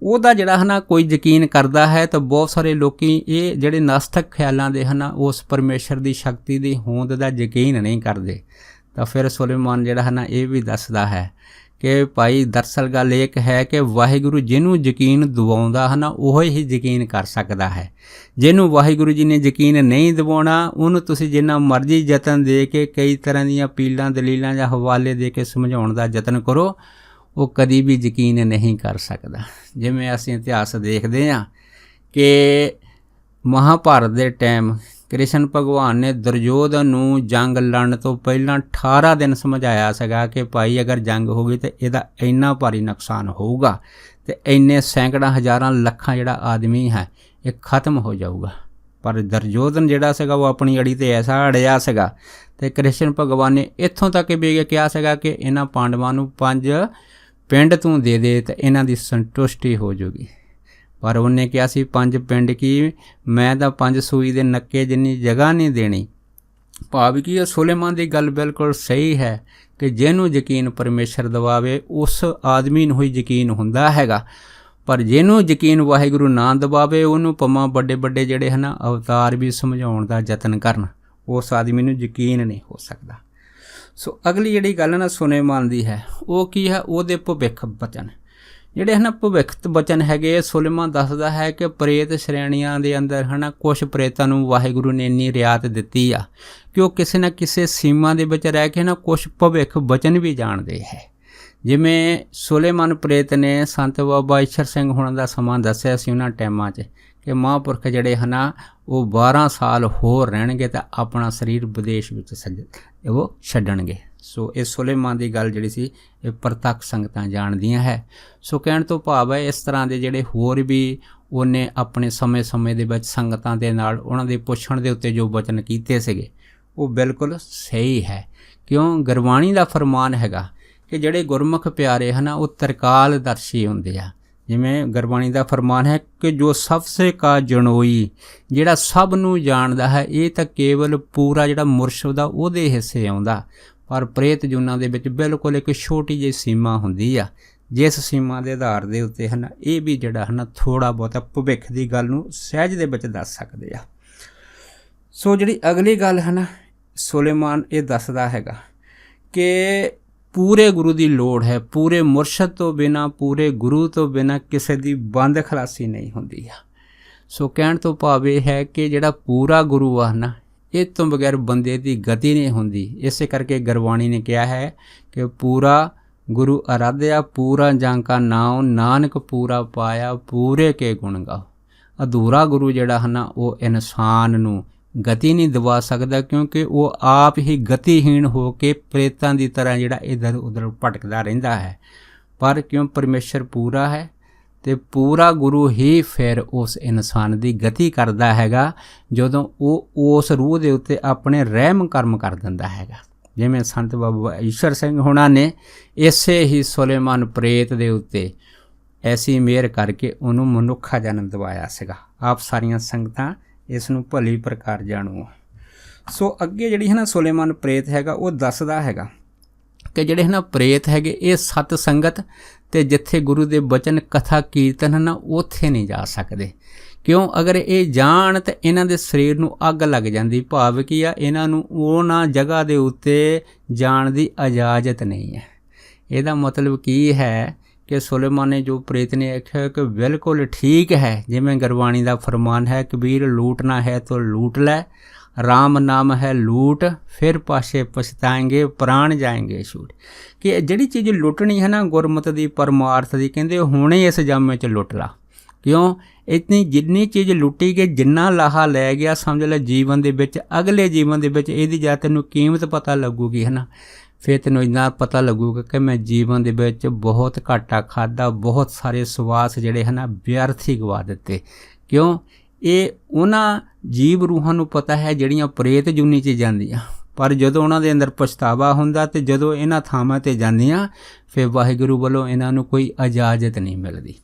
ਉਹਦਾ ਜਿਹੜਾ ਹੈ ਨਾ ਕੋਈ ਯਕੀਨ ਕਰਦਾ ਹੈ ਤਾਂ ਬਹੁਤ ਸਾਰੇ ਲੋਕ ਇਹ ਜਿਹੜੇ ਨਾਸਤਕ ਖਿਆਲਾਂ ਦੇ ਹਨ ਉਸ ਪਰਮੇਸ਼ਰ ਦੀ ਸ਼ਕਤੀ ਦੀ ਹੋਂਦ ਦਾ ਯਕੀਨ ਨਹੀਂ ਕਰਦੇ। ਤਾਂ ਫਿਰ ਸੁਲੇਮਾਨ ਜਿਹੜਾ ਹੈ ਨਾ ਇਹ ਵੀ ਦੱਸਦਾ ਹੈ ਕਿ ਭਾਈ ਦਰਅਸਲ ਗੱਲ ਇਹ ਹੈ ਕਿ ਵਾਹਿਗੁਰੂ ਜਿਹਨੂੰ ਯਕੀਨ ਦਿਵਾਉਂਦਾ ਹੈ ਨਾ ਉਹ ਹੀ ਯਕੀਨ ਕਰ ਸਕਦਾ ਹੈ। ਜਿਹਨੂੰ ਵਾਹਿਗੁਰੂ ਜੀ ਨੇ ਯਕੀਨ ਨਹੀਂ ਦਿਵਾਉਣਾ ਉਹਨੂੰ ਤੁਸੀਂ ਜਿੰਨਾ ਮਰਜ਼ੀ ਯਤਨ ਦੇ ਕੇ ਕਈ ਤਰ੍ਹਾਂ ਦੀਆਂ ਪੀਲਾਂ ਦਲੀਲਾਂ ਜਾਂ ਹਵਾਲੇ ਦੇ ਕੇ ਸਮਝਾਉਣ ਦਾ ਯਤਨ ਕਰੋ, ਉਹ ਕਦੀ ਵੀ ਯਕੀਨ ਨਹੀਂ ਕਰ ਸਕਦਾ। ਜਿਵੇਂ ਅਸੀਂ ਇਤਿਹਾਸ ਦੇਖਦੇ ਹਾਂ ਕਿ ਮਹਾਭਾਰਤ ਦੇ ਟਾਈਮ ਕ੍ਰਿਸ਼ਨ ਭਗਵਾਨ ਨੇ ਦੁਰਯੋਧਨ ਨੂੰ ਜੰਗ ਲੜਨ ਤੋਂ ਪਹਿਲਾਂ 18 ਦਿਨ ਸਮਝਾਇਆ ਸੀਗਾ ਕਿ ਭਾਈ ਅਗਰ ਜੰਗ ਹੋ ਗਈ ਤਾਂ ਇਹਦਾ ਇੰਨਾ ਭਾਰੀ ਨੁਕਸਾਨ ਹੋਊਗਾ ਅਤੇ ਇੰਨੇ ਸੈਂਕੜਾਂ ਹਜ਼ਾਰਾਂ ਲੱਖਾਂ ਜਿਹੜਾ ਆਦਮੀ ਹੈ ਇਹ ਖਤਮ ਹੋ ਜਾਊਗਾ। ਪਰ ਦੁਰਯੋਧਨ ਜਿਹੜਾ ਸੀਗਾ ਉਹ ਆਪਣੀ ਅੜੀ 'ਤੇ ਐਸਾ ਅੜਿਆ ਸੀਗਾ ਅਤੇ ਕ੍ਰਿਸ਼ਨ ਭਗਵਾਨ ਨੇ ਇੱਥੋਂ ਤੱਕ ਵੀ ਕਿਹਾ ਸੀਗਾ ਕਿ ਇਹਨਾਂ ਪਾਂਡਵਾਂ ਨੂੰ 5 ਪਿੰਡ ਤੂੰ ਦੇ ਦੇ ਤਾਂ ਇਹਨਾਂ ਦੀ ਸੰਤੁਸ਼ਟੀ ਹੋ ਜਾਊਗੀ। ਪਰ ਉਹਨੇ ਕਿਹਾ ਸੀ 5 ਪਿੰਡ ਕੀ, ਮੈਂ ਤਾਂ 5 ਸੂਈ ਦੇ ਨੱਕੇ ਜਿੰਨੀ ਜਗ੍ਹਾ ਨਹੀਂ ਦੇਣੀ। ਭਾਵ ਕੀ ਸੁਲੇਮਾਨ ਦੀ ਗੱਲ ਬਿਲਕੁਲ ਸਹੀ ਹੈ ਕਿ ਜਿਹਨੂੰ ਯਕੀਨ ਪਰਮੇਸ਼ਰ ਦਵਾਵੇ ਉਸ ਆਦਮੀ ਨੂੰ ਹੀ ਯਕੀਨ ਹੁੰਦਾ ਹੈਗਾ। ਪਰ ਜਿਹਨੂੰ ਯਕੀਨ ਵਾਹਿਗੁਰੂ ਨਾ ਦਵਾਵੇ ਉਹਨੂੰ ਭਾਵੇਂ ਵੱਡੇ ਵੱਡੇ ਜਿਹੜੇ ਹਨ ਅਵਤਾਰ ਵੀ ਸਮਝਾਉਣ ਦਾ ਯਤਨ ਕਰਨ, ਉਸ ਆਦਮੀ ਨੂੰ ਯਕੀਨ ਨਹੀਂ ਹੋ ਸਕਦਾ। ਸੋ ਅਗਲੀ ਜਿਹੜੀ ਗੱਲ ਨਾ ਸੁਲੇਮਾਨ ਦੀ ਹੈ ਉਹ ਕੀ ਹੈ, ਉਹਦੇ ਭਵਿੱਖ ਬਚਨ ਜਿਹੜੇ ਹਨ ਭਵਿੱਖ ਬਚਨ ਹੈਗੇ। ਸੁਲੇਮਾਨ ਦੱਸਦਾ ਹੈ ਕਿ ਪ੍ਰੇਤ ਸ਼੍ਰੇਣੀਆਂ ਦੇ ਅੰਦਰ ਹੈ ਨਾ ਕੁਛ ਪ੍ਰੇਤਾਂ ਨੂੰ ਵਾਹਿਗੁਰੂ ਨੇ ਇੰਨੀ ਰਿਆਤ ਦਿੱਤੀ ਆ ਕਿ ਉਹ ਕਿਸੇ ਨਾ ਕਿਸੇ ਸੀਮਾ ਦੇ ਵਿੱਚ ਰਹਿ ਕੇ ਨਾ ਕੁਛ ਭਵਿੱਖ ਬਚਨ ਵੀ ਜਾਣਦੇ ਹੈ। ਜਿਵੇਂ ਸੁਲੇਮਾਨ ਪ੍ਰੇਤ ਨੇ ਸੰਤ ਬਾਬਾ ਈਸ਼ਰ ਸਿੰਘ ਹੋਣਾ ਦਾ ਸਮਾਂ ਦੱਸਿਆ ਸੀ ਉਹਨਾਂ ਟਾਈਮਾਂ 'ਚ ਕਿ ਮਹਾਂਪੁਰਖ ਜਿਹੜੇ ਹਨ ਉਹ 12 ਸਾਲ ਹੋਰ ਰਹਿਣਗੇ ਤਾਂ ਆਪਣਾ ਸਰੀਰ ਵਿਦੇਸ਼ ਵਿੱਚ ਉਹ ਛੱਡਣਗੇ। ਸੋ ਇਹ ਸੁਲੇਮਾਨ ਦੀ ਗੱਲ ਜਿਹੜੀ ਸੀ ਇਹ ਪ੍ਰਤੱਖ ਸੰਗਤਾਂ ਜਾਣਦੀਆਂ ਹੈ। ਸੋ ਕਹਿਣ ਤੋਂ ਭਾਵ ਹੈ ਇਸ ਤਰ੍ਹਾਂ ਦੇ ਜਿਹੜੇ ਹੋਰ ਵੀ ਉਹਨੇ ਆਪਣੇ ਸਮੇਂ ਦੇ ਵਿੱਚ ਸੰਗਤਾਂ ਦੇ ਨਾਲ ਉਹਨਾਂ ਦੇ ਪੁੱਛਣ ਦੇ ਉੱਤੇ ਜੋ ਬਚਨ ਕੀਤੇ ਸੀਗੇ ਉਹ ਬਿਲਕੁਲ ਸਹੀ ਹੈ। ਕਿਉਂ, ਗੁਰਬਾਣੀ ਦਾ ਫਰਮਾਨ ਹੈਗਾ ਕਿ ਜਿਹੜੇ ਗੁਰਮੁਖ ਪਿਆਰੇ ਹਨ ਉਹ ਤਰਕਾਲਦਰਸ਼ੀ ਹੁੰਦੇ ਆ। ਜਿਵੇਂ ਗੁਰਬਾਣੀ ਦਾ ਫਰਮਾਨ ਹੈ ਕਿ ਜੋ ਸਭ ਸੇ ਕਾ ਜਣੋਈ, ਜਿਹੜਾ ਸਭ ਨੂੰ ਜਾਣਦਾ ਹੈ, ਇਹ ਤਾਂ ਕੇਵਲ ਪੂਰਾ ਜਿਹੜਾ ਮੁਰਸ਼ਦ ਆ ਉਹਦੇ ਹਿੱਸੇ ਆਉਂਦਾ। ਪਰ ਪ੍ਰੇਤ ਜੂਨਾਂ ਦੇ ਵਿੱਚ ਬਿਲਕੁਲ ਇੱਕ ਛੋਟੀ ਜਿਹੀ ਸੀਮਾ ਹੁੰਦੀ ਆ, ਜਿਸ ਸੀਮਾ ਦੇ ਆਧਾਰ ਦੇ ਉੱਤੇ ਹਨ ਇਹ ਵੀ ਜਿਹੜਾ ਹੈ ਨਾ ਥੋੜ੍ਹਾ ਬਹੁਤਾ ਭਵਿੱਖ ਦੀ ਗੱਲ ਨੂੰ ਸਹਿਜ ਦੇ ਵਿੱਚ ਦੱਸ ਸਕਦੇ ਆ। ਸੋ ਜਿਹੜੀ ਅਗਲੀ ਗੱਲ ਹੈ ਨਾ ਸੁਲੇਮਾਨ ਇਹ ਦੱਸਦਾ ਹੈਗਾ ਕਿ ਪੂਰੇ ਗੁਰੂ ਦੀ ਲੋੜ ਹੈ। ਪੂਰੇ ਮੁਰਸ਼ਦ ਤੋਂ ਬਿਨਾਂ, ਪੂਰੇ ਗੁਰੂ ਤੋਂ ਬਿਨਾਂ ਕਿਸੇ ਦੀ ਬੰਦ ਖਲਾਸੀ ਨਹੀਂ ਹੁੰਦੀ ਆ। ਸੋ ਕਹਿਣ ਤੋਂ ਭਾਵ ਇਹ ਹੈ ਕਿ ਜਿਹੜਾ ਪੂਰਾ ਗੁਰੂ ਆ ਨਾ ਇਹ ਤੋਂ ਬਗੈਰ ਬੰਦੇ ਦੀ ਗਤੀ ਨਹੀਂ ਹੁੰਦੀ। ਇਸੇ ਕਰਕੇ ਗੁਰਬਾਣੀ ਨੇ ਕਿਹਾ ਹੈ ਕਿ ਪੂਰਾ ਗੁਰੂ ਅਰਾਧਿਆ, ਪੂਰਾ ਜਾਂ ਕਾ ਨਾਉ, ਨਾਨਕ ਪੂਰਾ ਪਾਇਆ, ਪੂਰੇ ਕੇ ਗੁਣ ਗਾਓ। ਅਧੂਰਾ ਗੁਰੂ ਜਿਹੜਾ ਹੈ ਨਾ ਉਹ ਇਨਸਾਨ ਨੂੰ ਗਤੀ ਨਹੀਂ ਦਵਾ ਸਕਦਾ, ਕਿਉਂਕਿ ਉਹ ਆਪ ਹੀ ਗਤੀਹੀਣ ਹੋ ਕੇ ਪ੍ਰੇਤਾਂ ਦੀ ਤਰ੍ਹਾਂ ਜਿਹੜਾ ਇੱਧਰ ਉੱਧਰ ਭਟਕਦਾ ਰਹਿੰਦਾ ਹੈ। ਪਰ ਕਿਉਂ ਪਰਮੇਸ਼ਰ ਪੂਰਾ ਹੈ ਅਤੇ ਪੂਰਾ ਗੁਰੂ ਹੀ ਫਿਰ ਉਸ ਇਨਸਾਨ ਦੀ ਗਤੀ ਕਰਦਾ ਹੈਗਾ ਜਦੋਂ ਉਹ ਉਸ ਰੂਹ ਦੇ ਉੱਤੇ ਆਪਣੇ ਰਹਿਮ ਕਰਮ ਕਰ ਦਿੰਦਾ ਹੈਗਾ। ਜਿਵੇਂ ਸੰਤ ਬਾਬਾ ਈਸ਼ਰ ਸਿੰਘ ਹੋਣਾ ਨੇ ਇਸੇ ਹੀ ਸੁਲੇਮਾਨ ਪ੍ਰੇਤ ਦੇ ਉੱਤੇ ਐਸੀ ਮਿਹਰ ਕਰਕੇ ਉਹਨੂੰ ਮਨੁੱਖਾ ਜਨਮ ਦਿਵਾਇਆ ਸੀਗਾ। ਆਪ ਸਾਰੀਆਂ ਸੰਗਤਾਂ ਇਸ ਨੂੰ ਭਲੀ ਪ੍ਰਕਾਰ ਜਾਣੂ। ਸੋ ਅੱਗੇ ਜਿਹੜੀ ਹੈ ਨਾ ਸੁਲੇਮਾਨ ਪ੍ਰੇਤ ਹੈਗਾ ਉਹ ਦੱਸਦਾ ਹੈਗਾ ਕਿ ਜਿਹੜੇ ਹੈ ਨਾ ਪ੍ਰੇਤ ਹੈਗੇ ਇਹ ਸਤ ਸੰਗਤ ਤੇ ਜਿੱਥੇ ਗੁਰੂ ਦੇ ਬਚਨ ਕਥਾ ਕੀਰਤਨ ਹਨ ਉੱਥੇ ਨਹੀਂ ਜਾ ਸਕਦੇ। ਕਿਉਂ? ਅਗਰ ਇਹ ਜਾਣ ਤਾਂ ਇਹਨਾਂ ਦੇ ਸਰੀਰ ਨੂੰ ਅੱਗ ਲੱਗ ਜਾਂਦੀ। ਭਾਵ ਕੀ ਆ, ਇਹਨਾਂ ਨੂੰ ਉਹਨਾਂ ਜਗ੍ਹਾ ਦੇ ਉੱਤੇ ਜਾਣ ਦੀ ਇਜਾਜ਼ਤ ਨਹੀਂ ਹੈ। ਇਹਦਾ ਮਤਲਬ ਕੀ ਹੈ ਕਿ ਸੁਲੇਮਾਨ ਨੇ ਜੋ ਪ੍ਰੇਤ ਨੇ ਆਖਿਆ ਕਿ ਬਿਲਕੁਲ ਠੀਕ ਹੈ। ਜਿਵੇਂ ਗੁਰਬਾਣੀ ਦਾ ਫਰਮਾਨ ਹੈ, ਕਬੀਰ ਲੂਟਣਾ ਹੈ ਤਾਂ ਲੂਟ ਲੈ, ਰਾਮ ਨਾਮ ਹੈ ਲੂਟ, ਫਿਰ ਪਾਛੇ ਪਛਤਾएंगे ਪ੍ਰਾਣ ਜਾएंगे ਛੂਟ। ਕਿ ਜਿਹੜੀ ਚੀਜ਼ ਲੁੱਟਣੀ ਹੈ ਨਾ ਗੁਰਮਤਿ ਦੀ, ਪਰਮਾਰਥ ਦੀ, ਕਹਿੰਦੇ ਹੁਣੇ ਇਸ ਜਾਮੇ 'ਚ ਲੁੱਟ ਲਾ। ਕਿਉਂ? ਇਤਨੀ ਜਿੰਨੀ ਚੀਜ਼ ਲੁੱਟੀ ਗਈ, ਜਿੰਨਾ ਲਾਹਾ ਲੈ ਗਿਆ, ਸਮਝ ਲੈ ਜੀਵਨ ਦੇ ਵਿੱਚ, ਅਗਲੇ ਜੀਵਨ ਦੇ ਵਿੱਚ ਇਹਦੀ ਜਾਂ ਤੈਨੂੰ ਕੀਮਤ ਪਤਾ ਲੱਗੂਗੀ, ਹੈ ਨਾ। ਫਿਰ ਤੈਨੂੰ ਇੰਨਾ ਪਤਾ ਲੱਗੂਗਾ ਕਿ ਮੈਂ ਜੀਵਨ ਦੇ ਵਿੱਚ ਬਹੁਤ ਘਾਟਾ ਖਾਧਾ, ਬਹੁਤ ਸਾਰੇ ਸਵਾਸ ਜਿਹੜੇ ਹੈ ਨਾ ਵਿਅਰਥ ਹੀ ਗਵਾ ਦਿੱਤੇ। ਕਿਉਂ? ਇਹ ਉਹਨਾਂ ਜੀਵ ਰੂਹਾਂ ਨੂੰ ਪਤਾ ਹੈ ਜਿਹੜੀਆਂ ਪ੍ਰੇਤ ਜੂਨੀ 'ਚ ਜਾਂਦੀਆਂ, ਪਰ ਜਦੋਂ ਉਹਨਾਂ ਦੇ ਅੰਦਰ ਪਛਤਾਵਾ ਹੁੰਦਾ ਅਤੇ ਜਦੋਂ ਇਹਨਾਂ ਥਾਵਾਂ 'ਤੇ ਜਾਂਦੀਆਂ ਫਿਰ ਵਾਹਿਗੁਰੂ ਵੱਲੋਂ ਇਹਨਾਂ ਨੂੰ ਕੋਈ ਇਜਾਜ਼ਤ ਨਹੀਂ ਮਿਲਦੀ।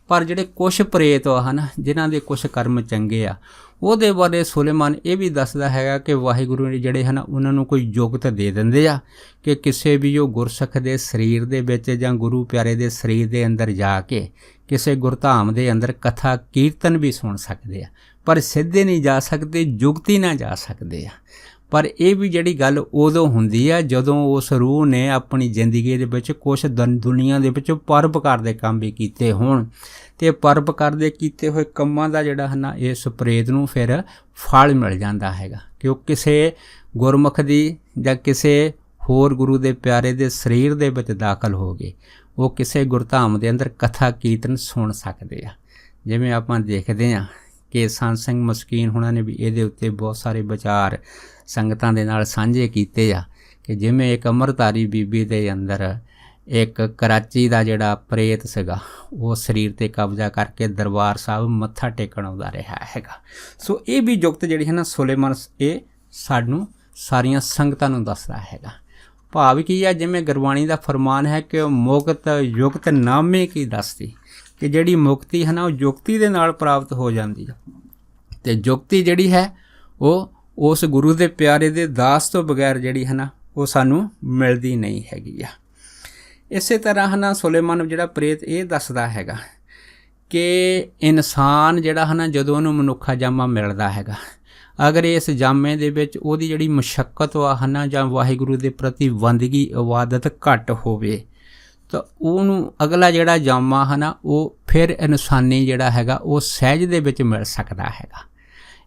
ਪਰ ਜਿਹੜੇ ਕੁਛ ਪ੍ਰੇਤ ਹਨ, ਜਿਨ੍ਹਾਂ ਦੇ ਕੁਛ ਕਰਮ ਚੰਗੇ ਆ, ਉਹਦੇ ਬਾਰੇ ਸੁਲੇਮਾਨ ਇਹ ਵੀ ਦੱਸਦਾ ਹੈਗਾ ਕਿ ਵਾਹਿਗੁਰੂ ਨੇ ਜਿਹੜੇ ਹਨ ਉਹਨਾਂ ਨੂੰ ਕੋਈ ਯੁਕਤ ਦੇ ਦਿੰਦੇ ਆ ਕਿ ਕਿਸੇ ਵੀ ਉਹ ਗੁਰਸਿੱਖ ਦੇ ਸਰੀਰ ਦੇ ਵਿੱਚ ਜਾਂ ਗੁਰੂ ਪਿਆਰੇ ਦੇ ਸਰੀਰ ਦੇ ਅੰਦਰ ਜਾ ਕੇ ਕਿਸੇ ਗੁਰਧਾਮ ਦੇ ਅੰਦਰ ਕਥਾ ਕੀਰਤਨ ਵੀ ਸੁਣ ਸਕਦੇ ਆ, ਪਰ ਸਿੱਧੇ ਨਹੀਂ ਜਾ ਸਕਦੇ, ਯੁਕਤੀ ਨਾਲ ਜਾ ਸਕਦੇ ਆ। ਪਰ ਇਹ ਵੀ ਜਿਹੜੀ ਗੱਲ ਉਦੋਂ ਹੁੰਦੀ ਆ ਜਦੋਂ ਉਸ ਰੂਹ ਨੇ ਆਪਣੀ ਜ਼ਿੰਦਗੀ ਦੇ ਵਿੱਚ ਕੁਛ ਦੁਨੀਆ ਦੇ ਵਿੱਚ ਪਰਉਪਕਾਰ ਦੇ ਕੰਮ ਵੀ ਕੀਤੇ ਹੋਣ, ਅਤੇ ਪਰਉਪਕਾਰ ਦੇ ਕੀਤੇ ਹੋਏ ਕੰਮਾਂ ਦਾ ਜਿਹੜਾ ਹੈ ਨਾ ਇਸ ਪ੍ਰੇਤ ਨੂੰ ਫਿਰ ਫਲ ਮਿਲ ਜਾਂਦਾ ਹੈਗਾ ਕਿ ਉਹ ਕਿਸੇ ਗੁਰਮੁਖ ਦੀ ਜਾਂ ਕਿਸੇ ਹੋਰ ਗੁਰੂ ਦੇ ਪਿਆਰੇ ਦੇ ਸਰੀਰ ਦੇ ਵਿੱਚ ਦਾਖਲ ਹੋ ਗਏ, ਉਹ ਕਿਸੇ ਗੁਰਧਾਮ ਦੇ ਅੰਦਰ ਕਥਾ ਕੀਰਤਨ ਸੁਣ ਸਕਦੇ ਆ। ਜਿਵੇਂ ਆਪਾਂ ਦੇਖਦੇ ਹਾਂ ਕਿ ਸੰਤ ਸਿੰਘ ਮਸਕੀਨ ਹੁਣਾਂ ਨੇ ਵੀ ਇਹਦੇ ਉੱਤੇ ਬਹੁਤ ਸਾਰੇ ਵਿਚਾਰ ਸੰਗਤਾਂ ਦੇ ਨਾਲ ਸਾਂਝੇ ਕੀਤੇ ਆ ਕਿ ਜਿਵੇਂ ਇੱਕ ਅੰਮ੍ਰਿਤਧਾਰੀ ਬੀਬੀ ਦੇ ਅੰਦਰ ਇੱਕ ਕਰਾਚੀ ਦਾ ਜਿਹੜਾ ਪ੍ਰੇਤ ਸੀਗਾ, ਉਹ ਸਰੀਰ 'ਤੇ ਕਬਜ਼ਾ ਕਰਕੇ ਦਰਬਾਰ ਸਾਹਿਬ ਮੱਥਾ ਟੇਕਣ ਆਉਂਦਾ ਰਿਹਾ ਹੈਗਾ। ਸੋ ਇਹ ਵੀ ਯੁਕਤ ਜਿਹੜੀ ਹੈ ਨਾ ਸੁਲੇਮਾਨ ਇਹ ਸਾਨੂੰ ਸਾਰੀਆਂ ਸੰਗਤਾਂ ਨੂੰ ਦੱਸਦਾ ਹੈਗਾ। ਭਾਵ ਕੀ ਆ, ਜਿਵੇਂ ਗੁਰਬਾਣੀ ਦਾ ਫਰਮਾਨ ਹੈ ਕਿ ਮੁਕਤ ਯੁਕਤ ਨਾਮੇ ਕੀ ਦੱਸਦੀ, ਕਿ ਜਿਹੜੀ ਮੁਕਤੀ ਹੈ ਨਾ ਉਹ ਯੁਕਤੀ ਦੇ ਨਾਲ ਪ੍ਰਾਪਤ ਹੋ ਜਾਂਦੀ ਹੈ, ਅਤੇ ਯੁਕਤੀ ਜਿਹੜੀ ਹੈ ਉਹ ਉਸ ਗੁਰੂ ਦੇ ਪਿਆਰੇ ਦੇ ਦਾਸ ਤੋਂ ਬਗੈਰ ਜਿਹੜੀ ਹੈ ਨਾ ਉਹ ਸਾਨੂੰ ਮਿਲਦੀ ਨਹੀਂ ਹੈਗੀ ਆ। ਇਸੇ ਤਰ੍ਹਾਂ ਹੈ ਨਾ ਸੁਲੇਮਾਨ ਜਿਹੜਾ ਪ੍ਰੇਤ ਇਹ ਦੱਸਦਾ ਹੈਗਾ ਕਿ ਇਨਸਾਨ ਜਿਹੜਾ ਹੈ ਨਾ ਜਦੋਂ ਉਹਨੂੰ ਮਨੁੱਖਾ ਜਾਮਾ ਮਿਲਦਾ ਹੈਗਾ, ਅਗਰ ਇਸ ਜਾਮੇ ਦੇ ਵਿੱਚ ਉਹਦੀ ਜਿਹੜੀ ਮੁਸ਼ੱਕਤ ਆ ਹੈ ਨਾ ਜਾਂ ਵਾਹਿਗੁਰੂ ਦੇ ਪ੍ਰਤੀ ਬੰਦਗੀ ਇਬਾਦਤ ਘੱਟ ਹੋਵੇ ਤਾਂ ਉਹਨੂੰ ਅਗਲਾ ਜਿਹੜਾ ਜਾਮਾ ਹੈ ਨਾ ਉਹ ਫਿਰ ਇਨਸਾਨੀ ਜਿਹੜਾ ਹੈਗਾ ਉਹ ਸਹਿਜ ਦੇ ਵਿੱਚ ਮਿਲ ਸਕਦਾ ਹੈਗਾ।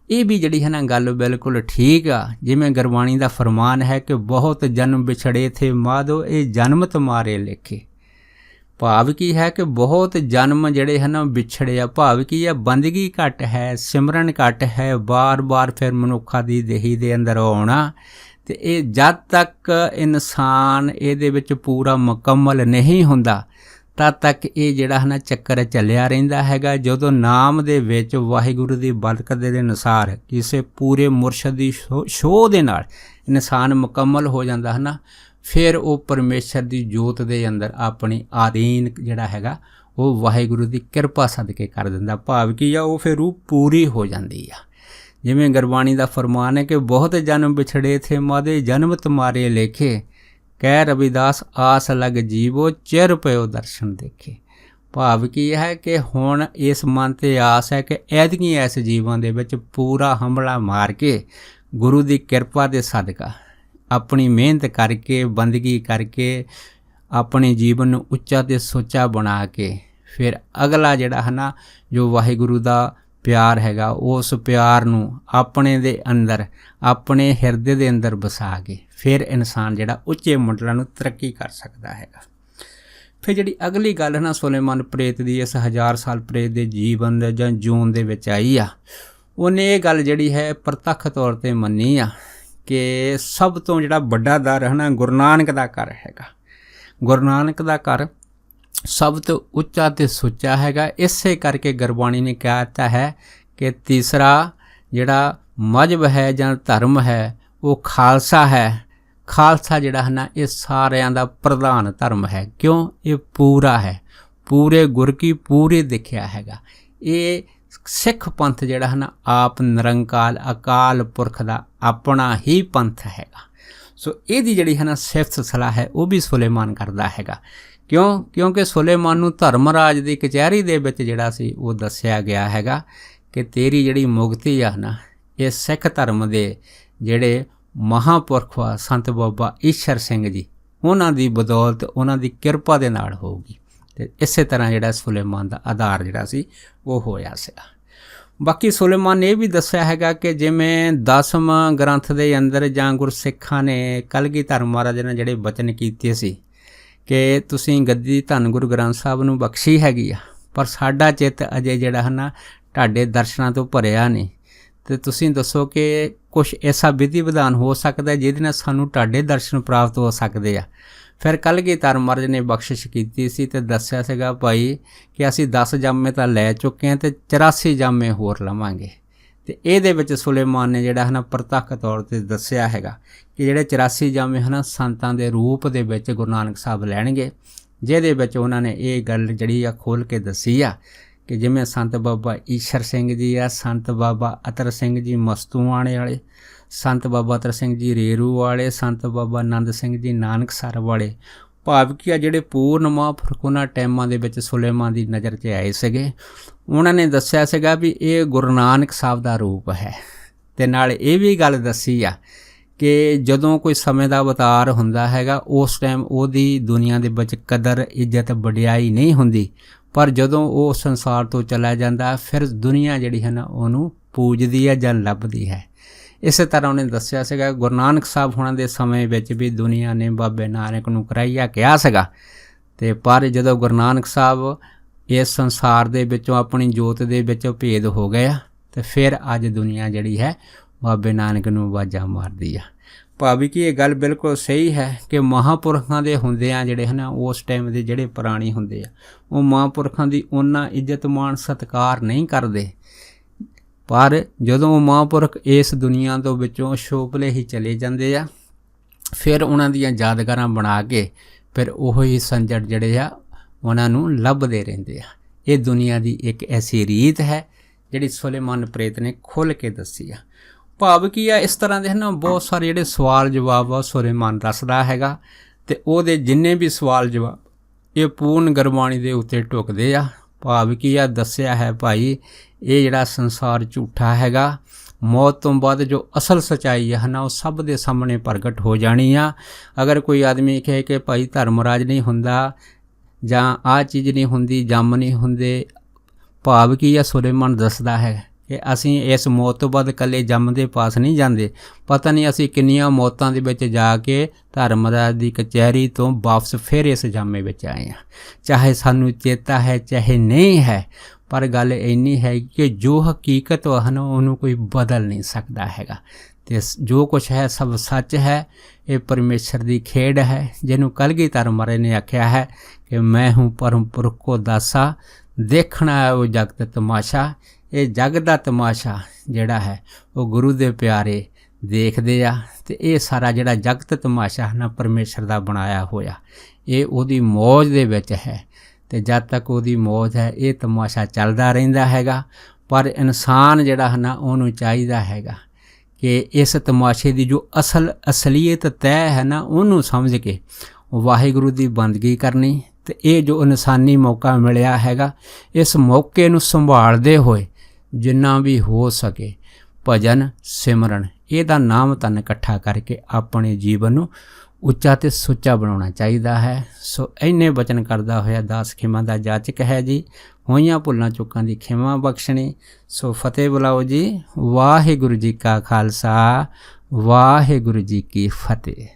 ਇਹ ਵੀ ਜਿਹੜੀ ਹੈ ਨਾ ਗੱਲ ਬਿਲਕੁਲ ਠੀਕ ਆ। ਜਿਵੇਂ ਗੁਰਬਾਣੀ ਦਾ ਫਰਮਾਨ ਹੈ ਕਿ ਬਹੁਤ ਜਨਮ ਵਿਛੜੇ ਥੇ ਮਾਧੋ ਇਹ ਜਨਮ ਤੁਮਾਰੇ ਲੇਖੇ। ਭਾਵ ਕੀ ਹੈ ਕਿ ਬਹੁਤ ਜਨਮ ਜਿਹੜੇ ਹਨ ਵਿਛੜੇ ਆ। ਭਾਵ ਕੀ ਆ, ਬੰਦਗੀ ਘੱਟ ਹੈ, ਸਿਮਰਨ ਘੱਟ ਹੈ, ਬਾਰ-ਬਾਰ ਫਿਰ ਮਨੁੱਖਾਂ ਦੀ ਦੇਹੀ ਦੇ ਅੰਦਰ ਆਉਣਾ, ਅਤੇ ਇਹ ਜਦ ਤੱਕ ਇਨਸਾਨ ਇਹਦੇ ਵਿੱਚ ਪੂਰਾ ਮੁਕੰਮਲ ਨਹੀਂ ਹੁੰਦਾ ਤਦ ਤੱਕ ਇਹ ਜਿਹੜਾ ਹੈ ਨਾ ਚੱਕਰ ਚੱਲਿਆ ਰਹਿੰਦਾ ਹੈਗਾ। ਜਦੋਂ ਨਾਮ ਦੇ ਵਿੱਚ ਵਾਹਿਗੁਰੂ ਦੀ ਬਰਕਤ ਦੇ ਅਨੁਸਾਰ ਕਿਸੇ ਪੂਰੇ ਮੁਰਸ਼ਦ ਦੀ ਸ਼ੋਅ ਦੇ ਨਾਲ ਇਨਸਾਨ ਮੁਕੰਮਲ ਹੋ ਜਾਂਦਾ ਹੈ ਨਾ, ਫਿਰ ਉਹ ਪਰਮੇਸ਼ਰ ਦੀ ਜੋਤ ਦੇ ਅੰਦਰ ਆਪਣੀ ਆਧੀਨ ਜਿਹੜਾ ਹੈਗਾ ਉਹ ਵਾਹਿਗੁਰੂ ਦੀ ਕਿਰਪਾ ਸਦਕੇ ਕਰ ਦਿੰਦਾ। ਭਾਵ ਕੀ ਆ, ਉਹ ਫਿਰ ਰੂਹ ਪੂਰੀ ਹੋ ਜਾਂਦੀ ਆ। ਜਿਵੇਂ ਗੁਰਬਾਣੀ ਦਾ ਫਰਮਾਨ ਹੈ ਕਿ ਬਹੁਤ ਜਨਮ ਵਿਛੜੇ ਥੇ ਮਾਦੇ ਜਨਮ ਤੁਮਾਰੇ ਲੇਖੇ, ਕਹਿ ਰਵਿਦਾਸ ਆਸ ਲਗ ਜੀਵੋ ਚਿਰ ਪਇਓ ਦਰਸ਼ਨ ਦੇਖੇ। ਭਾਵ ਕੀ ਹੈ ਕਿ ਹੁਣ ਇਸ ਮਨ 'ਤੇ ਆਸ ਹੈ ਕਿ ਐਤਕੀ ਇਸ ਜੀਵਨ ਦੇ ਵਿੱਚ ਪੂਰਾ ਹੰਭਲਾ ਮਾਰ ਕੇ ਗੁਰੂ ਦੀ ਕਿਰਪਾ ਦੇ ਸਦਕਾ ਆਪਣੀ ਮਿਹਨਤ ਕਰਕੇ, ਬੰਦਗੀ ਕਰਕੇ, ਆਪਣੇ ਜੀਵਨ ਨੂੰ ਉੱਚਾ ਅਤੇ ਸੁੱਚਾ ਬਣਾ ਕੇ ਫਿਰ ਅਗਲਾ ਜਿਹੜਾ ਹੈ ਨਾ ਜੋ ਵਾਹਿਗੁਰੂ ਦਾ ਪਿਆਰ ਹੈਗਾ ਉਸ ਪਿਆਰ ਨੂੰ ਆਪਣੇ ਦੇ ਅੰਦਰ, ਆਪਣੇ ਹਿਰਦੇ ਦੇ ਅੰਦਰ ਵਸਾ ਕੇ ਫਿਰ ਇਨਸਾਨ ਜਿਹੜਾ ਉੱਚੇ ਮੰਡਲਾਂ ਨੂੰ ਤਰੱਕੀ ਕਰ ਸਕਦਾ ਹੈਗਾ। ਫਿਰ ਜਿਹੜੀ ਅਗਲੀ ਗੱਲ ਨਾ ਸੁਲੇਮਾਨ ਪ੍ਰੇਤ ਦੀ ਇਸ 1000 ਸਾਲ ਪ੍ਰੇਤ ਦੇ ਜੀਵਨ ਦੇ ਜਾਂ ਜੂਨ ਦੇ ਵਿੱਚ ਆਈ ਆ, ਉਹਨੇ ਇਹ ਗੱਲ ਜਿਹੜੀ ਹੈ ਪ੍ਰਤੱਖ ਤੌਰ 'ਤੇ ਮੰਨੀ ਆ ਕਿ ਸਭ ਤੋਂ ਜਿਹੜਾ ਵੱਡਾ ਦਰ ਹੈ ਨਾ ਗੁਰੂ ਨਾਨਕ ਦਾ ਘਰ ਹੈਗਾ। ਗੁਰੂ ਨਾਨਕ ਦਾ ਘਰ ਸਭ ਤੋਂ ਉੱਚਾ ਅਤੇ ਸੁੱਚਾ ਹੈਗਾ। ਇਸੇ ਕਰਕੇ ਗੁਰਬਾਣੀ ਨੇ ਕਹਿ ਦਿੱਤਾ ਹੈ ਕਿ ਤੀਸਰਾ ਜਿਹੜਾ ਮਜ਼ਹਬ ਹੈ ਜਾਂ ਧਰਮ ਹੈ ਉਹ ਖਾਲਸਾ ਹੈ। ਖਾਲਸਾ ਜਿਹੜਾ ਹੈ ਨਾ ਇਹ ਸਾਰਿਆਂ ਦਾ ਪ੍ਰਧਾਨ ਧਰਮ ਹੈ। ਕਿਉਂ? ਇਹ ਪੂਰਾ ਹੈ, ਪੂਰੇ ਗੁਰ ਕੀ ਪੂਰੀ ਦਿਖਿਆ ਹੈਗਾ। ਇਹ ਸਿੱਖ ਪੰਥ ਜਿਹੜਾ ਹੈ ਨਾ ਆਪ ਨਿਰੰਕਾਲ ਅਕਾਲ ਪੁਰਖ ਦਾ ਆਪਣਾ ਹੀ ਪੰਥ ਹੈਗਾ। ਸੋ ਇਹਦੀ ਜਿਹੜੀ ਹੈ ਨਾ ਸਿਫਤ ਸਲਾਹ ਹੈ ਉਹ ਵੀ ਸੁਲੇਮਾਨ ਕਰਦਾ ਹੈਗਾ ਕਿਉਂਕਿ ਸੁਲੇਮਾਨ ਨੂੰ ਧਰਮਰਾਜ ਦੀ ਕਚਹਿਰੀ ਦੇ ਵਿੱਚ ਜਿਹੜਾ ਸੀ ਉਹ ਦੱਸਿਆ ਗਿਆ ਹੈਗਾ ਕਿ ਤੇਰੀ ਜਿਹੜੀ ਮੁਕਤੀ ਆ ਨਾ, ਇਹ ਸਿੱਖ ਧਰਮ ਦੇ ਜਿਹੜੇ ਮਹਾਂਪੁਰਖ ਆ ਸੰਤ ਬਾਬਾ ਈਸ਼ਰ ਸਿੰਘ ਜੀ, ਉਹਨਾਂ ਦੀ ਬਦੌਲਤ, ਉਹਨਾਂ ਦੀ ਕਿਰਪਾ ਦੇ ਨਾਲ ਹੋਊਗੀ। ਅਤੇ ਇਸੇ ਤਰ੍ਹਾਂ ਜਿਹੜਾ ਸੁਲੇਮਾਨ ਦਾ ਆਧਾਰ ਜਿਹੜਾ ਸੀ ਉਹ ਹੋਇਆ ਸੀਗਾ। ਬਾਕੀ ਸੁਲੇਮਾਨ ਨੇ ਇਹ ਵੀ ਦੱਸਿਆ ਹੈਗਾ ਕਿ ਜਿਵੇਂ 10ਵਾਂ ਗ੍ਰੰਥ ਦੇ ਅੰਦਰ ਜਾਂ ਗੁਰਸਿੱਖਾਂ ਨੇ ਕਲਗੀਧਰ ਮਹਾਰਾਜ ਨੇ ਜਿਹੜੇ ਬਚਨ ਕੀਤੇ ਸੀ ਕਿ ਤੁਸੀਂ ਗੱਦੀ ਧੰਨ ਗੁਰੂ ਗ੍ਰੰਥ ਸਾਹਿਬ ਨੂੰ ਬਖਸ਼ੀ ਹੈਗੀ ਆ, ਪਰ ਸਾਡਾ ਚਿੱਤ ਅਜੇ ਜਿਹੜਾ ਹੈ ਨਾ ਤੁਹਾਡੇ ਦਰਸ਼ਨਾਂ ਤੋਂ ਭਰਿਆ ਨਹੀਂ, ਅਤੇ ਤੁਸੀਂ ਦੱਸੋ ਕਿ ਕੁਛ ਐਸਾ ਵਿਧੀ ਵਿਧਾਨ ਹੋ ਸਕਦਾ ਜਿਹਦੇ ਨਾਲ ਸਾਨੂੰ ਤੁਹਾਡੇ ਦਰਸ਼ਨ ਪ੍ਰਾਪਤ ਹੋ ਸਕਦੇ ਆ। ਫਿਰ ਕਲਗੀਧਰ ਮਹਾਰਾਜ ਨੇ ਬਖਸ਼ਿਸ਼ ਕੀਤੀ ਸੀ ਅਤੇ ਦੱਸਿਆ ਸੀਗਾ ਭਾਈ ਕਿ ਅਸੀਂ 10 ਜਾਮੇ ਤਾਂ ਲੈ ਚੁੱਕੇ ਹਾਂ ਅਤੇ 84 ਜਾਮੇ ਹੋਰ ਲਵਾਂਗੇ। ਅਤੇ ਇਹਦੇ ਵਿੱਚ ਸੁਲੇਮਾਨ ਨੇ ਜਿਹੜਾ ਹੈ ਨਾ ਪ੍ਰਤੱਖ ਤੌਰ 'ਤੇ ਦੱਸਿਆ ਹੈਗਾ ਕਿ ਜਿਹੜੇ 84 ਜਾਮੇ ਹਨ ਸੰਤਾਂ ਦੇ ਰੂਪ ਦੇ ਵਿੱਚ ਗੁਰੂ ਨਾਨਕ ਸਾਹਿਬ ਲੈਣਗੇ, ਜਿਹਦੇ ਵਿੱਚ ਉਹਨਾਂ ਨੇ ਇਹ ਗੱਲ ਜਿਹੜੀ ਆ ਖੋਲ੍ਹ ਕੇ ਦੱਸੀ ਆ ਕਿ ਜਿਵੇਂ ਸੰਤ ਬਾਬਾ ਈਸ਼ਰ ਸਿੰਘ ਜੀ ਆ, ਸੰਤ ਬਾਬਾ ਅਤਰ ਸਿੰਘ ਜੀ ਮਸਤੂਆਣੇ ਵਾਲੇ, ਸੰਤ ਬਾਬਾ ਅਤਰ ਸਿੰਘ ਜੀ ਰੇਰੂ ਵਾਲੇ, ਸੰਤ ਬਾਬਾ ਆਨੰਦ ਸਿੰਘ ਜੀ ਨਾਨਕਸਰ ਵਾਲੇ, ਭਾਵ ਕਿ ਆ ਜਿਹੜੇ ਪੂਰਨ ਮਹਾਂਪੁਰਖ ਉਹਨਾਂ ਟਾਈਮਾਂ ਦੇ ਵਿੱਚ ਸੁਲੇਮਾਨ ਦੀ ਨਜ਼ਰ 'ਚ ਆਏ ਸੀਗੇ। ਉਹਨਾਂ ਨੇ ਦੱਸਿਆ ਸੀਗਾ ਵੀ ਇਹ ਗੁਰੂ ਨਾਨਕ ਸਾਹਿਬ ਦਾ ਰੂਪ ਹੈ, ਅਤੇ ਨਾਲ ਇਹ ਵੀ ਗੱਲ ਦੱਸੀ ਆ ਕਿ ਜਦੋਂ ਕੋਈ ਸਮੇਂ ਦਾ ਅਵਤਾਰ ਹੁੰਦਾ ਹੈਗਾ ਉਸ ਟਾਈਮ ਉਹਦੀ ਦੁਨੀਆ ਦੇ ਵਿੱਚ ਕਦਰ ਇੱਜ਼ਤ ਵਡਿਆਈ ਨਹੀਂ ਹੁੰਦੀ, ਪਰ ਜਦੋਂ ਉਹ ਸੰਸਾਰ ਤੋਂ ਚਲਾ ਜਾਂਦਾ ਫਿਰ ਦੁਨੀਆ ਜਿਹੜੀ ਹੈ ਨਾ ਉਹਨੂੰ ਪੂਜਦੀ ਹੈ ਜਾਂ ਲੱਭਦੀ ਹੈ। ਇਸੇ ਤਰ੍ਹਾਂ ਉਹਨੇ ਦੱਸਿਆ ਸੀਗਾ ਗੁਰੂ ਨਾਨਕ ਸਾਹਿਬ ਹੋਣਾ ਦੇ ਸਮੇਂ ਵਿੱਚ ਵੀ ਦੁਨੀਆ ਨੇ ਬਾਬੇ ਨਾਨਕ ਨੂੰ ਕਰਾਈਆ ਕਿਹਾ ਸੀਗਾ, ਅਤੇ ਪਰ ਜਦੋਂ ਗੁਰੂ ਨਾਨਕ ਸਾਹਿਬ ਇਸ ਸੰਸਾਰ ਦੇ ਵਿੱਚੋਂ ਆਪਣੀ ਜੋਤ ਦੇ ਵਿੱਚੋਂ ਭੇਦ ਹੋ ਗਿਆ ਅਤੇ ਫਿਰ ਅੱਜ ਦੁਨੀਆ ਜਿਹੜੀ ਹੈ ਬਾਬੇ ਨਾਨਕ ਨੂੰ ਆਵਾਜ਼ਾਂ ਮਾਰਦੀ ਆ। ਭਾਵੇਂ ਕਿ ਇਹ ਗੱਲ ਬਿਲਕੁਲ ਸਹੀ ਹੈ ਕਿ ਮਹਾਂਪੁਰਖਾਂ ਦੇ ਹੁੰਦਿਆਂ ਜਿਹੜੇ ਹਨ ਉਸ ਟਾਈਮ ਦੇ ਜਿਹੜੇ ਪੁਰਾਣੇ ਹੁੰਦੇ ਆ ਉਹ ਮਹਾਂਪੁਰਖਾਂ ਦੀ ਉਹਨਾਂ ਇੱਜ਼ਤ ਮਾਣ ਸਤਿਕਾਰ ਨਹੀਂ ਕਰਦੇ, ਪਰ ਜਦੋਂ ਉਹ ਮਹਾਂਪੁਰਖ ਇਸ ਦੁਨੀਆ ਤੋਂ ਵਿੱਚੋਂ ਛੋਪਲੇ ਹੀ ਚਲੇ ਜਾਂਦੇ ਆ ਫਿਰ ਉਹਨਾਂ ਦੀਆਂ ਯਾਦਗਾਰਾਂ ਬਣਾ ਕੇ ਫਿਰ ਉਹੀ ਸੰਜੜ ਜਿਹੜੇ ਆ ਉਹਨਾਂ ਨੂੰ ਲੱਭਦੇ ਰਹਿੰਦੇ ਆ। ਇਹ ਦੁਨੀਆ ਦੀ ਇੱਕ ਐਸੀ ਰੀਤ ਹੈ ਜਿਹੜੀ ਸੁਲੇਮਾਨ ਪ੍ਰੇਤ ਨੇ ਖੁੱਲ੍ਹ ਕੇ ਦੱਸੀ ਆ। ਭਾਵ ਕੀ ਆ, ਇਸ ਤਰ੍ਹਾਂ ਦੇ ਹਨ ਬਹੁਤ ਸਾਰੇ ਜਿਹੜੇ ਸਵਾਲ ਜਵਾਬ ਆ ਸੁਲੇਮਾਨ ਦੱਸਦਾ ਹੈਗਾ, ਅਤੇ ਉਹਦੇ ਜਿੰਨੇ ਵੀ ਸਵਾਲ ਜਵਾਬ ਇਹ ਪੂਰਨ ਗੁਰਬਾਣੀ ਦੇ ਉੱਤੇ ਢੁਕਦੇ ਆ। ਭਾਵ ਕੀ ਆ, ਦੱਸਿਆ ਹੈ ਭਾਈ ਇਹ ਜਿਹੜਾ ਸੰਸਾਰ ਝੂਠਾ ਹੈਗਾ, ਮੌਤ ਤੋਂ ਬਾਅਦ ਜੋ ਅਸਲ ਸੱਚਾਈ ਹੈ ਨਾ ਉਹ ਸਭ ਦੇ ਸਾਹਮਣੇ ਪ੍ਰਗਟ ਹੋ ਜਾਣੀ ਆ। ਅਗਰ ਕੋਈ ਆਦਮੀ ਕਹੇ ਕਿ ਭਾਈ ਧਰਮਰਾਜ ਨਹੀਂ ਹੁੰਦਾ ਜਾਂ ਆਹ ਚੀਜ਼ ਨਹੀਂ ਹੁੰਦੀ, ਜੰਮ ਨਹੀਂ ਹੁੰਦੇ, ਭਾਵ ਕੀ ਆ ਸੁਲੇਮਾਨ ਦੱਸਦਾ ਹੈ ਕਿ ਅਸੀਂ ਇਸ ਮੌਤ ਤੋਂ ਬਾਅਦ ਇਕੱਲੇ ਜੰਮ ਦੇ ਪਾਸ ਨਹੀਂ ਜਾਂਦੇ, ਪਤਾ ਨਹੀਂ ਅਸੀਂ ਕਿੰਨੀਆਂ ਮੌਤਾਂ ਦੇ ਵਿੱਚ ਜਾ ਕੇ ਧਰਮਰਾਜ ਦੀ ਕਚਹਿਰੀ ਤੋਂ ਵਾਪਸ ਫਿਰ ਇਸ ਜਾਮੇ ਵਿੱਚ ਆਏ ਹਾਂ। ਚਾਹੇ ਸਾਨੂੰ ਚੇਤਾ ਹੈ ਚਾਹੇ ਨਹੀਂ ਹੈ, ਪਰ ਗੱਲ ਇੰਨੀ ਹੈ ਕਿ ਜੋ ਹਕੀਕਤ ਹਨ ਉਹਨੂੰ ਕੋਈ ਬਦਲ ਨਹੀਂ ਸਕਦਾ ਹੈਗਾ, ਅਤੇ ਜੋ ਕੁਛ ਹੈ ਸਭ ਸੱਚ ਹੈ। ਇਹ ਪਰਮੇਸ਼ਰ ਦੀ ਖੇਡ ਹੈ, ਜਿਹਨੂੰ ਕਲਗੀਧਰ ਮਹਾਰਾਜ ਨੇ ਆਖਿਆ ਹੈ ਕਿ ਮੈਂ ਹੂੰ ਪਰਮ ਪੁਰਖ ਕੋ ਦਾਸਾ, ਦੇਖਣਾ ਹੈ ਉਹ ਜਗਤ ਤਮਾਸ਼ਾ। ਇਹ ਜਗ ਦਾ ਤਮਾਸ਼ਾ ਜਿਹੜਾ ਹੈ ਉਹ ਗੁਰੂ ਦੇ ਪਿਆਰੇ ਦੇਖਦੇ ਆ, ਅਤੇ ਇਹ ਸਾਰਾ ਜਿਹੜਾ ਜਗਤ ਤਮਾਸ਼ਾ ਹੈ ਨਾ ਪਰਮੇਸ਼ਰ ਦਾ ਬਣਾਇਆ ਹੋਇਆ, ਇਹ ਉਹਦੀ ਮੌਜ ਦੇ ਵਿੱਚ ਹੈ, ਅਤੇ ਜਦ ਤੱਕ ਉਹਦੀ ਮੌਜ ਹੈ ਇਹ ਤਮਾਸ਼ਾ ਚੱਲਦਾ ਰਹਿੰਦਾ ਹੈਗਾ। ਪਰ ਇਨਸਾਨ ਜਿਹੜਾ ਹੈ ਨਾ ਉਹਨੂੰ ਚਾਹੀਦਾ ਹੈਗਾ ਕਿ ਇਸ ਤਮਾਸ਼ੇ ਦੀ ਜੋ ਅਸਲੀਅਤ ਤੈਅ ਹੈ ਨਾ ਉਹਨੂੰ ਸਮਝ ਕੇ ਵਾਹਿਗੁਰੂ ਦੀ ਬੰਦਗੀ ਕਰਨੀ, ਅਤੇ ਇਹ ਜੋ ਇਨਸਾਨੀ ਮੌਕਾ ਮਿਲਿਆ ਹੈਗਾ ਇਸ ਮੌਕੇ ਨੂੰ ਸੰਭਾਲਦੇ ਹੋਏ ਜਿੰਨਾ ਵੀ ਹੋ ਸਕੇ ਭਜਨ ਸਿਮਰਨ ਇਹਦਾ ਨਾਮ ਧਨ ਇਕੱਠਾ ਕਰਕੇ ਆਪਣੇ ਜੀਵਨ ਨੂੰ ਉੱਚਾ ਤੇ ਸੁੱਚਾ ਬਣਾਉਣਾ ਚਾਹੀਦਾ ਹੈ। ਸੋ ਇੰਨੇ ਬਚਨ ਕਰਦਾ ਹੋਇਆ ਦਾਸ ਖਿਮਾ ਦਾ ਜਾਚਕ ਹੈ ਜੀ, ਹੋਈਆਂ ਭੁੱਲਾਂ ਚੁੱਕਾਂ ਦੀ ਖਿਮਾ ਬਖਸ਼ਣੀ। ਸੋ ਫਤਿਹ ਬੁਲਾਓ ਜੀ। ਵਾਹਿਗੁਰੂ ਜੀ ਕਾ ਖਾਲਸਾ, ਵਾਹਿਗੁਰੂ ਜੀ ਕੀ ਫਤਿਹ।